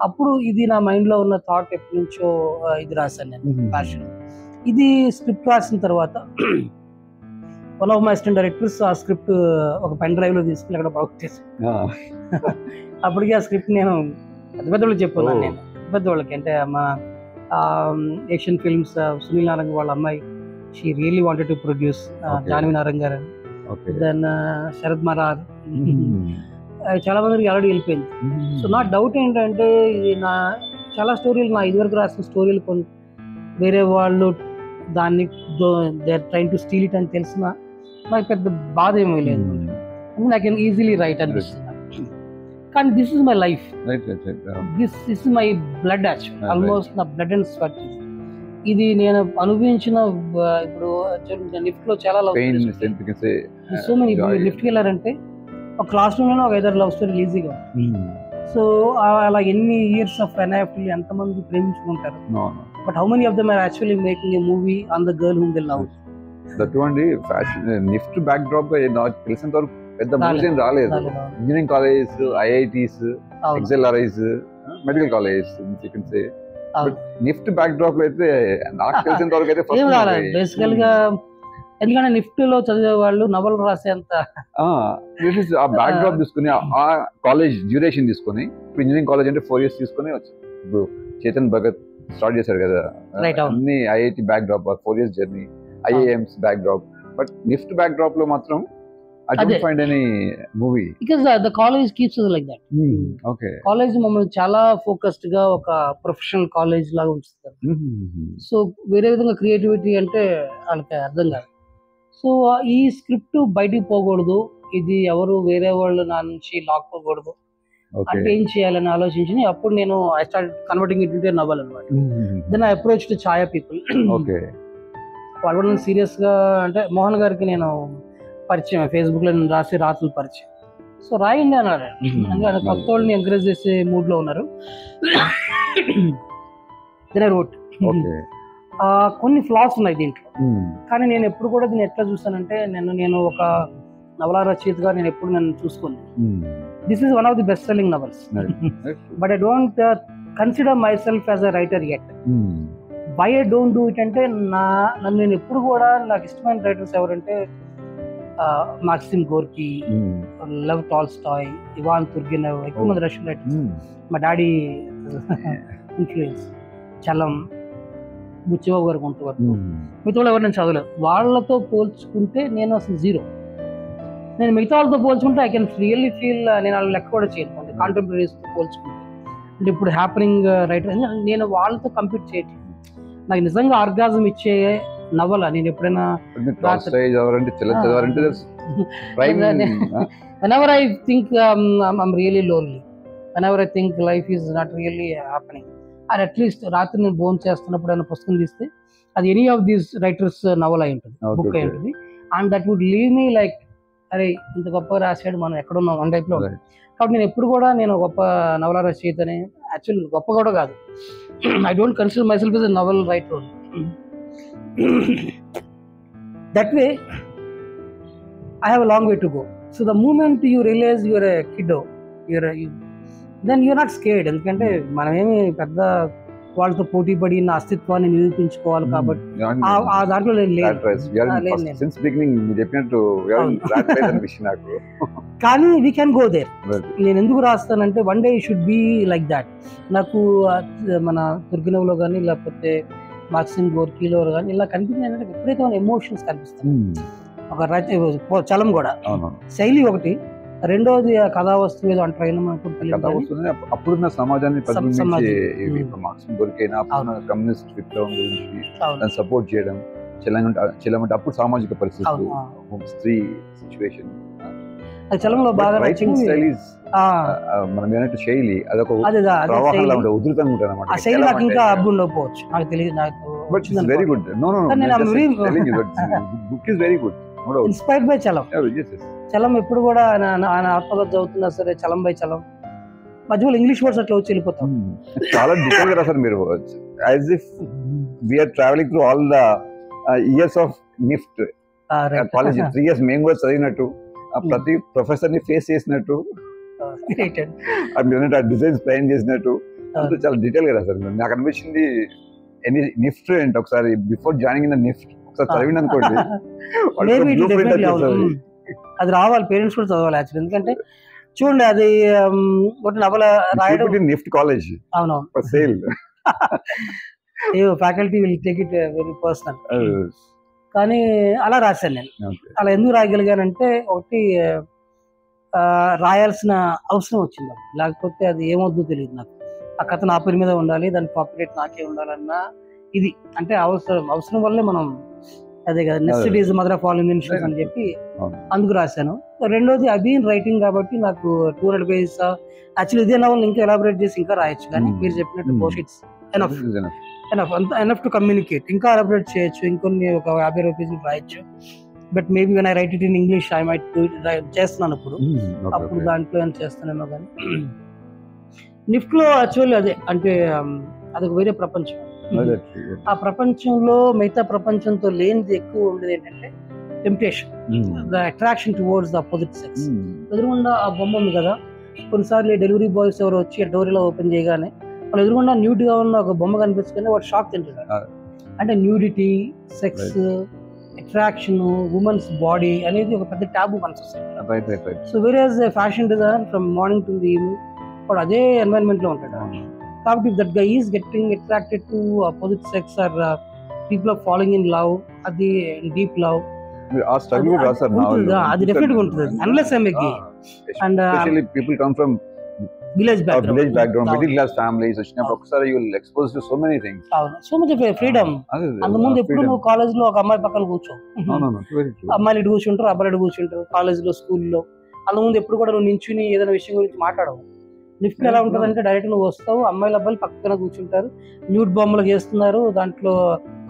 అప్పుడు ఇది నా మైండ్ లో ఉన్న థాట్ ఎప్పటి నుంచో ఇది రాశాను నేను, ప్యాషన్. ఇది స్క్రిప్ట్ రాసిన తర్వాత one of my assistant directors ఆ స్క్రిప్ట్ ఒక పెన్ డ్రైవ్ లో తీసుకుని అక్కడ ప్రొడక్ట్ అప్పటికి ఆ స్క్రిప్ట్ నేను పెద్ద వాళ్ళకి చెప్పుకున్నాను. నేను పెద్దవాళ్ళకి అంటే మా ఏషియన్ ఫిల్మ్స్ సునీల్ నారంగ్ వాళ్ళ అమ్మాయి, she really wanted to produce, Janhvi Narang garu, then Sharad Marar, చాలా మందికి ఆల్రెడీ వెళ్ళిపోయింది. సో నా డౌట్ ఏంటంటే ఇది నా చాలా స్టోరీలు నా ఇదివరకు రాసిన స్టోరీలు కొన్ని వేరే వాళ్ళు దాన్ని they are trying to steal it అని తెలిసిన నాకు పెద్ద బాధ ఏమీ లేదు, ఐ కెన్ ఈజీలీ రైట్ అనిపిస్తుంది. కానీ this is my life, this is my blood actual, almost నా బ్లడ్ అండ్ స్వెట్. ఇది నేను అనుభవించిన ఇప్పుడు లిఫ్ట్ లో చాలా లవ్ సో మెనీ లిఫ్ట్కి వెళ్ళారంటే ఒక క్లాస్ రూమ్ లోనే ఒక 5-6 లవ్ స్టోరీ ఈజీగా. సో అలా ఎన్ని ఇయర్స్ ఆఫ్ ఎన్ఐఎఫ్టీ ఎంతమంది ప్రేమించుకుంటారు, but how many of them are actually making a movie on the girl whom they love. అటువంటి ఫ్యాషన్ లిఫ్ట్ బ్యాక్ డ్రాప్ తెలిసినంత వరకు పెద్ద మూవీస్ ఏం రాలేదు. Engineering colleges, IITs, XLRIs, medical colleges, lift backdrop లో అయితే నాకు తెలిసినంత వరకు అయితే బేసికల్ గా ఎందుకంటే లిఫ్ట్ లో చదివే వాళ్ళు నవల్ రాసేంత ఆ బ్యాక్ డ్రాప్ తీసుకుని ఆ కాలేజ్ డ్యూరేషన్ తీసుకుని, ఇప్పుడు ఇంజనీరింగ్ కాలేజ్ అంటే 4 years తీసుకుని ఇప్పుడు చేతన్ భగత్ స్టార్ట్ చేశారు కదా, అన్ని IIT back drop, 4 years journey, IIMs back drop. But lift backdrop లో మాత్రం I don't find any movie because the college keeps us like that. Okay. College మమ్మల్ని చాలా ఫోకస్డ్ గా ఒక ప్రొఫెషనల్ కాలేజ్ లాగా ఉంచుతారు. సో వేరే విధంగా క్రియేటివిటీ అంటే వాళ్ళకి అర్థం కాదు. సో ఈ స్క్రిప్ట్ బయటికి పోకూడదు, ఇది ఎవరు వేరే వాళ్ళు నా నుంచి లాక్కోకూడదు అంటే ఏం చేయాలని ఆలోచించి అప్పుడు నేను I start converting it into novel అనమాట. Then I approach to Chaaya people. వాళ్ళు నన్ను సీరియస్ గా అంటే మోహన్ గారికి నేను పరిచయం, ఫేస్బుక్ లో నేను రాసి రాత్రులు పరిచయం. సో రాయండి అన్నారు, ఎందుకంటే కొత్త వాళ్ళని ఎంకరేజ్ చేసే మూడ్ లో ఉన్నారు. రోట్ కొన్ని ఫ్లాస్ ఉన్నాయి దీంట్లో, కానీ నేను ఎప్పుడు కూడా దీన్ని ఎట్లా చూస్తానంటే నేను ఒక నవలా రచయితగా నేను ఎప్పుడు నన్ను చూసుకోను. This is one of the best selling novels, but I don't consider my self as a writer yet. Why I don't do it అంటే నన్ను నేను ఎప్పుడు కూడా నాకు ఇష్టమైన రైటర్స్ ఎవరంటే Maxim Gorky, Lev Tolstoy, Ivan Turgenev, ఎక్కువ మంది రష్యన్ రైటర్స్. మా డాడీ ఇన్ఫ్లుయెన్స్, చలం, బుచ్చిబాబు గారు కొంతవరకు, మిగతా వాళ్ళు ఎవరు నేను చదవలేదు. వాళ్ళతో పోల్చుకుంటే నేను అసలు జీరో. నేను మిగతా వాళ్ళతో పోల్చుకుంటే ఐ కెన్ రియల్లీ ఫీల్ నేను వాళ్ళ లెక్క కూడా చేయను కాంటెంపరీస్తో పోల్చుకుంటే. అంటే ఇప్పుడు హ్యాపనింగ్ రైటర్ నేను వాళ్ళతో కంపీట్ చేయట్లేదు. నాకు నిజంగా ఆర్గాజం ఇచ్చే నవల నేను ఎప్పుడైనా whenever I think I'm really lonely, whenever I think life is not really happening, or at least రాత్రి నేను భోజనం చేస్తున్నప్పుడు ఏమైనా పుస్తకం తీస్తే అది ఎనీ ఆఫ్ దీస్ రైటర్స్ నవల అయి ఉంటుంది, బుక్ అయి ఉంటుంది. And that would leave me like అరే ఇంత గొప్పగా రాశాడు, మనం ఎక్కడున్నాం వన్ టైప్లో. కాబట్టి నేను ఎప్పుడు కూడా నేను గొప్ప నవల రచయితని, యాక్చువల్ గొప్ప కూడా కాదు, I don't consider my self as a novel writer. That way I have a long way to go. So the moment you realize you're a kiddo, then you're not scared. ఎందుకంటే మనమేమి పెద్ద వాళ్ళతో పోటీ పడి నా అస్తిత్వాన్ని నిరూపించుకోవాలి కాబట్టి ఆ దాంట్లో కానీ వీ కెన్ గో దేర్. నేను ఎందుకు రాస్తానంటే one day should be like that. నాకు మన తుర్గినవ్లో కానీ లేకపోతే మాక్సిమ్ గోర్కీలో కానీ ఇలా కనిపించింది ఏంటంటే విపరీతమైన ఎమోషన్స్ కనిపిస్తాయి. ఒక చలం కూడా శైలి ఒకటి, రెండోది కథా వస్తువు ఏదో అంటారు అప్పుడున్న సమాజాన్ని కమ్యూనిస్ట్ విప్లవం గురించి సపోర్ట్ చేయడం, చెల్లమంటే అప్పుడు సామాజిక పరిస్థితులు, స్త్రీ సిచ్యువేషన్, చలంలో బాగా మనం ఏంటంటే శైలి అదొక ఉధృతంగా ఉంటుంది అన్నమాట. ఆ శైలి నాకు ఇంకా అబ్బు ఉండకపోవచ్చు, నాకు తెలియదు. But it's very good. No no book is very good. Inspired by Chalam. Chalam ఎప్పుడు కూడా ఆయన ఆత్మకథ చదువుతున్నా సరే చలం బై చలం, మధ్యలో ఇంగ్లీష్ వర్డ్స్ అట్లా వచ్చి వెళ్ళిపోతాం. చాలా డిఫరెంట్ గా రాశారు మీరు, as if we're travelling through all the years of NIFT college 3 years మేము కూడా చదివినట్టు, ప్రతి ప్రొఫెసర్ ని ఫేస్ చేసినట్టు, డిజైన్స్ ప్లాన్ చేసినట్టు చాలా డీటెయిల్ గా రాశారు. నాకు అనిపించింది ఎనీ నిఫ్ట్ అంటే ఒకసారి before joining in the NIFT ఒకసారి చదివిన అనుకోండి, అది రావాలి, పేరెంట్స్ కూడా చదవాలి యాక్చువల్లీ. ఎందుకంటే చూడండి అది ఒక నవల రాయడం నిఫ్ట్ కాలేజ్ అవునవును sale faculty will take it very personal. కానీ అలా రాశాను నేను. అలా ఎందుకు రాయగలిగానంటే ఒకటి రాయాల్సిన అవసరం వచ్చింది, లేకపోతే అది ఏమవుతుందో తెలియదు నాకు. ఆ కథ నా పేరు మీద ఉండాలి, దాని కాపీరైట్ నాకే ఉండాలన్న ఇది అంటే అవసరం వల్లే మనం అదే కదా necessity is mother of all inventions అని చెప్పి అందుకు రాశాను. రెండోది అబీన్ రైటింగ్ కాబట్టి నాకు 200 pages యాక్చువల్లీ ఇదే నవల్ ఇంకా ఎలాబరేట్ చేసి ఇంకా రాయొచ్చు, కానీ మీరు చెప్పినట్టు పోషిట్స్ ఎనఫ్ టు కమ్యూనికేట్. ఇంకా ఎలాబరేట్ చేయొచ్చు, ఇంకొన్ని ఒక 50 pages రాయొచ్చు. But maybe when I right it in English I might చేస్తున్నాను ఇప్పుడు, అప్పుడు దాంట్లో ఏం చేస్తానేమో. కానీ నిఫ్ట్ లో యాక్చువల్లీ అదే అంటే అదొక వేరే ప్రపంచం. ఆ ప్రపంచంలో మిగతా ప్రపంచంతో లేనిది ఎక్కువ ఉండేది ఏంటంటే temptation, the attraction towards the opposite sex. ఎదురుగుండా ఆ బొమ్మ ఉంది కదా, కొన్నిసార్లు డెలివరీ బాయ్స్ ఎవరు వచ్చి డోర్ ఇలా ఓపెన్ చేయగానే వాళ్ళు ఎదురుగుండా న్యూడ్ గా ఉన్న ఒక బొమ్మ కనిపిస్తుంది, వాడు షాక్ తింటున్నాడు. అంటే nudity, sex, attraction, women's body అనేది ఒక పెద్ద టాబు కనిపిస్తుంది. So whereas fashion designer from morning to the evening వాడు అదే ఎన్వైరన్మెంట్ లో ఉంటాడు. కాబట్టి that guy is getting attracted to opposite sex or people are falling in love, అది డీప్ లవ్, అది డెఫినెట్ గా ఉంటుంది unless I gay. And people come from village background, middle class families వచ్చినప్పుడు ఒకసారి you will expose to so many things. So much of freedom. అంతకుముందు ఎప్పుడు నువ్వు కాలేజ్ లో ఒక అమ్మాయి పక్కన కూర్చో, అమ్మాయిలు ఇటు కూర్చుంటారు, అబ్బాయిలు ఇటు కూర్చుంటారు, కాలేజ్ లో స్కూల్లో. అంతకుముందు ఎప్పుడు కూడా నువ్వు నించుని ఏదైనా విషయం గురించి మాట్లాడవు. లిఫ్ట్ ఎలా ఉంటుంది అంటే డైరెక్ట్ నువ్వు వస్తావు, అమ్మాయిలు అబ్బాయిలు పక్కన కూర్చుంటారు, న్యూడ్ బొమ్మలు గీస్తున్నారు, దాంట్లో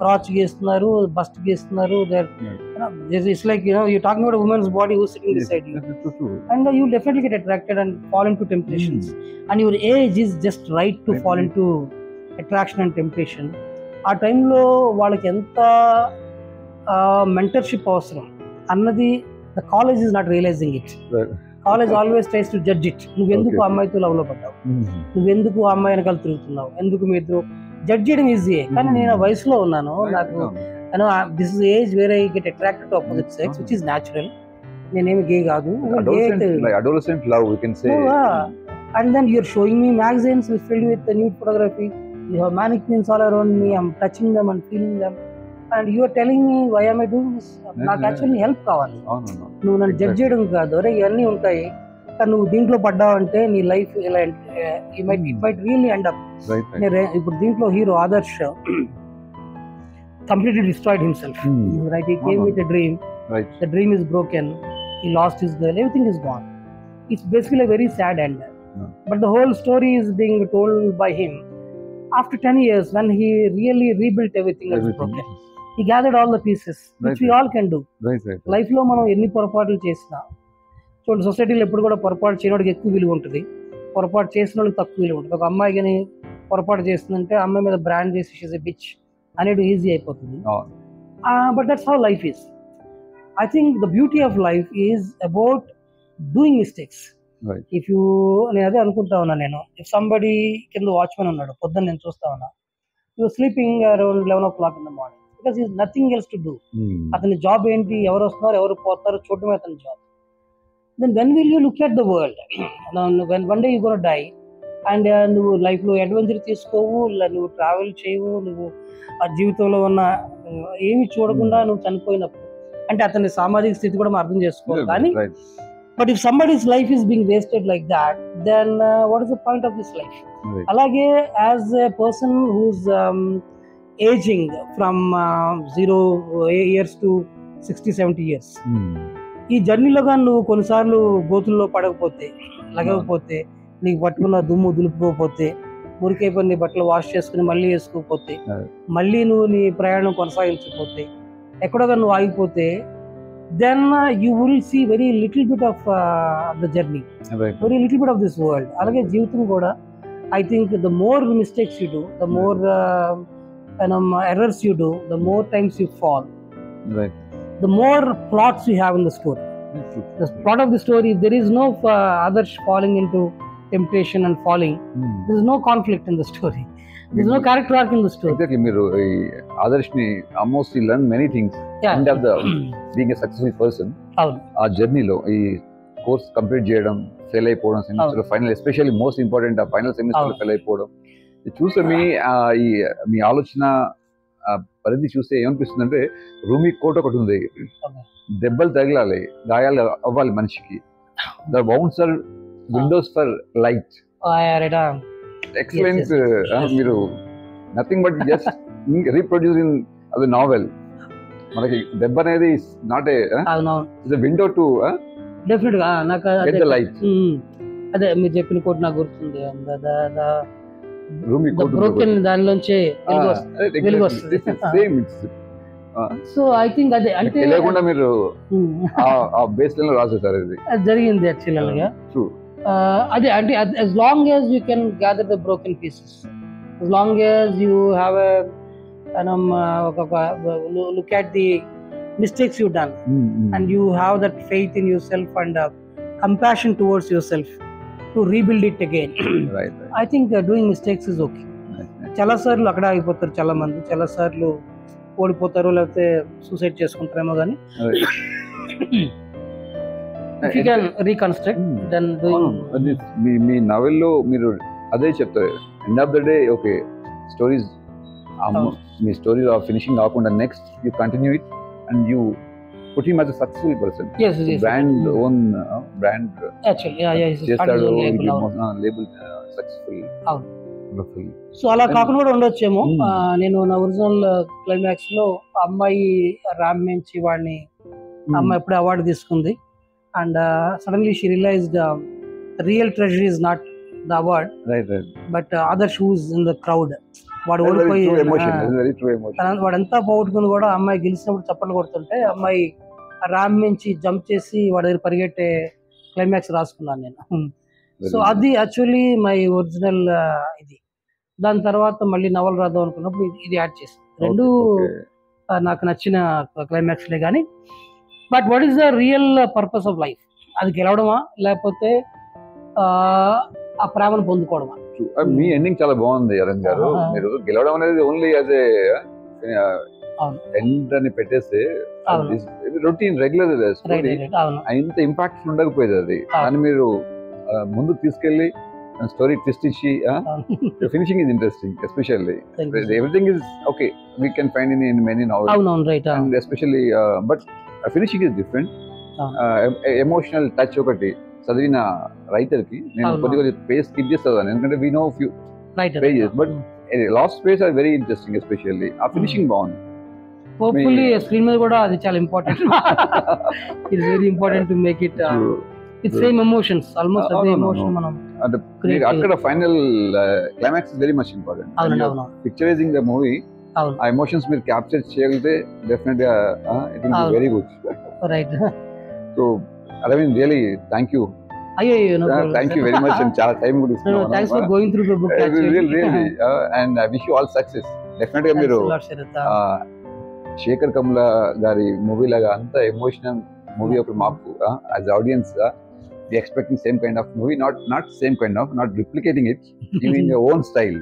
క్రాచ్ గీస్తున్నారు, బస్ట్ గీస్తున్నారు. It's like you talking about women's body who sitting beside you, and you definitely get attracted and fall into temptations, and your age is just right to fall into attraction and temptation. ఆ టైంలో వాళ్ళకి ఎంత మెంటర్షిప్ అవసరం అన్నది the college is not realizing it. College always tries to judge it. నువ్వెందుకు ఆ అమ్మాయితో లవ్ లో పడ్డావు, నువ్వెందుకు ఆ అమ్మాయి వెనకాల తిరుగుతున్నావు, ఎందుకు మీరు జడ్జ్ చేయడం ఈజీయే. కానీ నేను ఆ వయసులో ఉన్నాను, నాకు this is age where I get attracted to opposite sex which is natural. నేనేమి గే కాదు. And then you're showing me magazines filled with nude photography, You have mannequins all around me. I'm touching them and feeling them. And you are telling me why am I doing this? నాకు యాక్చువల్లీ హెల్ప్ కావాలి. నువ్వు నన్ను జడ్జ్ చేయడం కాదు, అరే ఇవన్నీ ఉంటాయి కానీ నువ్వు దీంట్లో పడ్డావంటే నీ లైఫ్ ఇలా it might really end up. ఇప్పుడు దీంట్లో hero Adarsh completely destroyed himself. Right, he came with a dream. Right. The dream is broken. He lost his girl. Everything is gone. It's basically a very sad end. But the whole story is being told by him after 10 years when he really rebuilt everything that was broken. He gathered all the pieces, which we all can do. Life లో మనం ఎన్ని పొరపాట్లు చేసినా చూడండి, సొసైటీలో ఎప్పుడు కూడా పొరపాటు చేయడానికి ఎక్కువ విలువ ఉంటుంది, పొరపాటు చేసిన వాళ్ళకి తక్కువ విలువ ఉంటుంది. ఒక అమ్మాయి కానీ పొరపాటు చేస్తుందంటే అమ్మాయి మీద బ్రాండ్ చేసి షీజ్ ఎ బిచ్ అనేది ఈజీ అయిపోతుంది. But that's how life is. I think the beauty of life is about doing mistakes. If you, నేను అదే అనుకుంటా ఉన్నా, నేను ఇఫ్ సంబడి కింద వాచ్మెన్ ఉన్నాడు, పొద్దున్న నేను చూస్తా ఉన్నా, you sleeping around 11 o'clock in the morning because is nothing else to do. అతని జాబ్ ఏంటి, ఎవరు వస్తున్నారు ఎవరు పోతారు చూడటమే అతని job. Then when will you look at the world, one day you gonna die and నువ్వు లైఫ్లో అడ్వెంచర్ తీసుకోవు, నువ్వు ట్రావెల్ చేయవు, నువ్వు ఆ జీవితంలో ఉన్న ఏమి చూడకుండా నువ్వు చనిపోయినప్పుడు అంటే అతని సామాజిక స్థితి కూడా మనం అర్థం చేసుకోవాలి. కానీ but if somebody's life is being wasted like that, then what is the point of this life? అలాగే as a person whose ageing from 0 years to 60-70 years, ఈ జర్నీలో కానీ నువ్వు కొన్నిసార్లు గోతుల్లో పడకపోతే, లగకపోతే, నీకు పట్టుకున్న దుమ్ము దులుపుకోకపోతే, మురికైపోయి నీ బట్టలు వాష్ చేసుకుని మళ్ళీ వేసుకోకపోతే, మళ్ళీ నువ్వు నీ ప్రయాణం కొనసాగించకపోతే, ఎక్కడో నువ్వు ఆగిపోతే, then you will see very little bit of the journey, very little bit of this world. అలాగే జీవితం కూడా I think the more mistakes you do, the more errors you do, the more times you fall, the more plots you have in the story. The plot of the story, if there is no others falling into temptation and falling, there is no conflict in the story, there is no character arc in the story. Exactly. మీరు ఆదర్శ్ ని almost he learned many things end of the being a successful person. ఆ జర్నీలో ఈ కోర్స్ కంప్లీట్ చేయడం, ఫెయిల్ అయిపోవడం semester final, especially most important ఆ ఫైనల్ సెమిస్టర్ ఫెయిల్ అయిపోవడం చూస్తే మీ ఆలోచన పరిధి చూస్తే ఏమనిపిస్తుంది అంటే, రూమీ కోట్ ఒకటి ఉంది, దెబ్బలు తగిలాలి, గాయాలు అవ్వాలి మనిషికి, the wounds are windows for light. Excellent. మీరు నథింగ్ బట్ జస్ట్ రీప్రొడ్యూసింగ్ అది నావెల్. మనకి దెబ్బ అనేది not a window to light. అదే మీరు చెప్పిన కోట్ నాకు గుర్తుంది, దానిలోంచి వెలుగు వస్తుంది. సో ఐ థింక్ అదే అంటే లేకుండా మీరు ఆ బేస్ లైన్ లో రాసేసారు, అది జరిగింది యాక్చువల్ గా. అదే అంటే as long as you can gather the broken pieces, as long as you have a look at the mistakes you've done, and you have that faith in yourself and compassion towards yourself to rebuild it again. Right. I think doing mistakes is okay. చాలా సార్లు అక్కడ ఆగిపోతారు చాలా మంది, చాలా సార్లు ఓడిపోతారు, లేకపోతే సూసైడ్ చేసుకుంటారేమో, కానీ if you can reconstruct, then doing. మీ నవల్లో మీరు అదే చెప్తారు, end of the day okay stories, మీ స్టోరీ ఫినిషింగ్ కాకుండా next you continue it and you put him as a successful person. Yes. Brand own brand. Actually, yeah. Chestaru label successful. Wonderful. So అలా కాకుండా కూడా ఉండొచ్చేమో. నేను నా ఒరిజినల్ క్లైమాక్స్ లో అమ్మాయి రామ్ నుంచి వాడిని, అమ్మాయి ఎప్పుడే అవార్డు తీసుకుంది, and suddenly she realized real treasure is not the award, but others who's in the crowd. వాడు ఓడిపోయి వాడంతా పోగొట్టుకుని కూడా అమ్మాయి గెలిచినప్పుడు చప్పట్లు కొడుతుంటే అమ్మాయి రామ్ నుంచి జంప్ చేసి వాడి దగ్గర పరిగెట్టే క్లైమాక్స్ రాసుకున్నాను నేను. సో అది యాక్చువల్లీ మై ఒరిజినల్ ఇది. దాని తర్వాత మళ్ళీ నవల్ రాద్దాం అనుకున్నప్పుడు ఇది యాడ్ చేసాను. రెండు నాకు నచ్చిన క్లైమాక్స్లే. కానీ but what is the real purpose of life? అది గెలవడమా లేకపోతే ఆ ప్రేమను పొందుకోవడమా? మీ ఎండింగ్ చాలా బాగుంది అరుణ్ గారు. మీరు గెలవడం అనేది ఓన్లీ యాజ్ ఏ ఎండ్ అని పెట్టేస్తే రొటీన్ రెగ్యులర్ ఇంత ఇంపాక్ట్ ఉండకపోయేది అది. కానీ మీరు ముందుకు తీసుకెళ్లి స్టోరీ ట్విస్ట్ ఇచ్చి finishing is interesting, especially everything is okay we can find in many novels అవునవును right. And especially but finishing is different. Emotional touch ఒకటి చదివిన రైటర్ కి నేను కొద్దిగా పేజ్ స్కిప్ చేస్తాను, ఎందుకంటే we know few pages, but last page are very interesting, especially ఆ ఫినిషింగ్ బాగుంది. హోప్ఫుల్లీ స్క్రీన్ మీద కూడా అది చాలా important. It's very important to make it it's same emotions, almost అదే ఎమోషన్ మనం అక్కడ final climax very much important. Picturising the movie ఆ ఎమోషన్స్ మీరు క్యాప్చర్ చేయగలిగితే డెఫినెట్ గా it will be very good. Right. So Aravind really thank you. Thank you very much, and చాలా టైం కూడా ఇస్తున్నాను. Thanks for going through the book actually. Really, and I wish you all success. Definitely మీరు శేఖర్ కమ్లా గారి మూవీ లాగా అంత ఎమోషనల్ మూవీ ఒకటి మాకు as audience we expecting same kind of movie, not same kind of, not replicating it, giving your own style,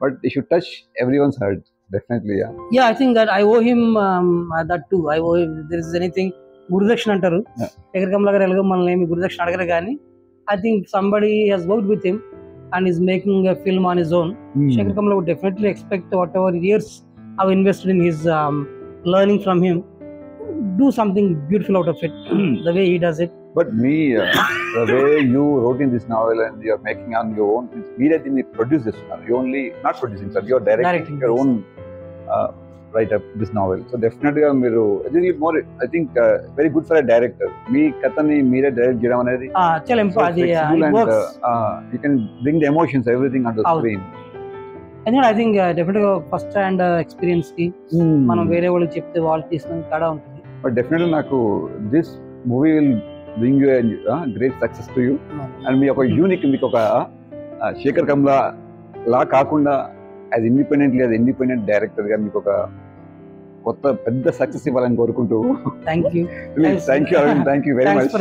but it should touch everyone's heart. Definitely, yeah, I think that I owe him that too. I owe him, if there is anything, గురుదక్షిణ అంటారు. శేఖర్ కమ్లా గారు ఎలాగో మనల్ని ఏమి గురుదక్షిణ అడగరు, కానీ I think somebody has worked with him and is making a film on his own. Shekhar Kamla would definitely expect whatever years I've invested in his learning from him, do something beautiful out of it, the way he does it. But me, the way you wrote in this novel and you're making on your own, media didn't produce this novel. You only, not producing, sir, you're directing your own write up this novel. So definitely it is more, I think, very good for a director. Me kathani mere direct cheyadam anedi chala important. It works. You can bring the emotions, everything on the screen. I think definitely first hand experience ki మనం వేరే వాళ్ళు చెప్తే వాళ్ళు తీసిన తేడా ఉంటుంది. But definitely నాకు this movie will bring you a great success to you. And మీ ఒక యూనిక్, మీకు ఒక శేఖర్ కమ్లా లా కాకుండా యాజ్ ఇండిపెండెంట్ డైరెక్టర్ గా మీకు ఒక కొత్త పెద్ద సక్సెస్ ఇవ్వాలని కోరుకుంటూ thank you Aravind, thank you very much.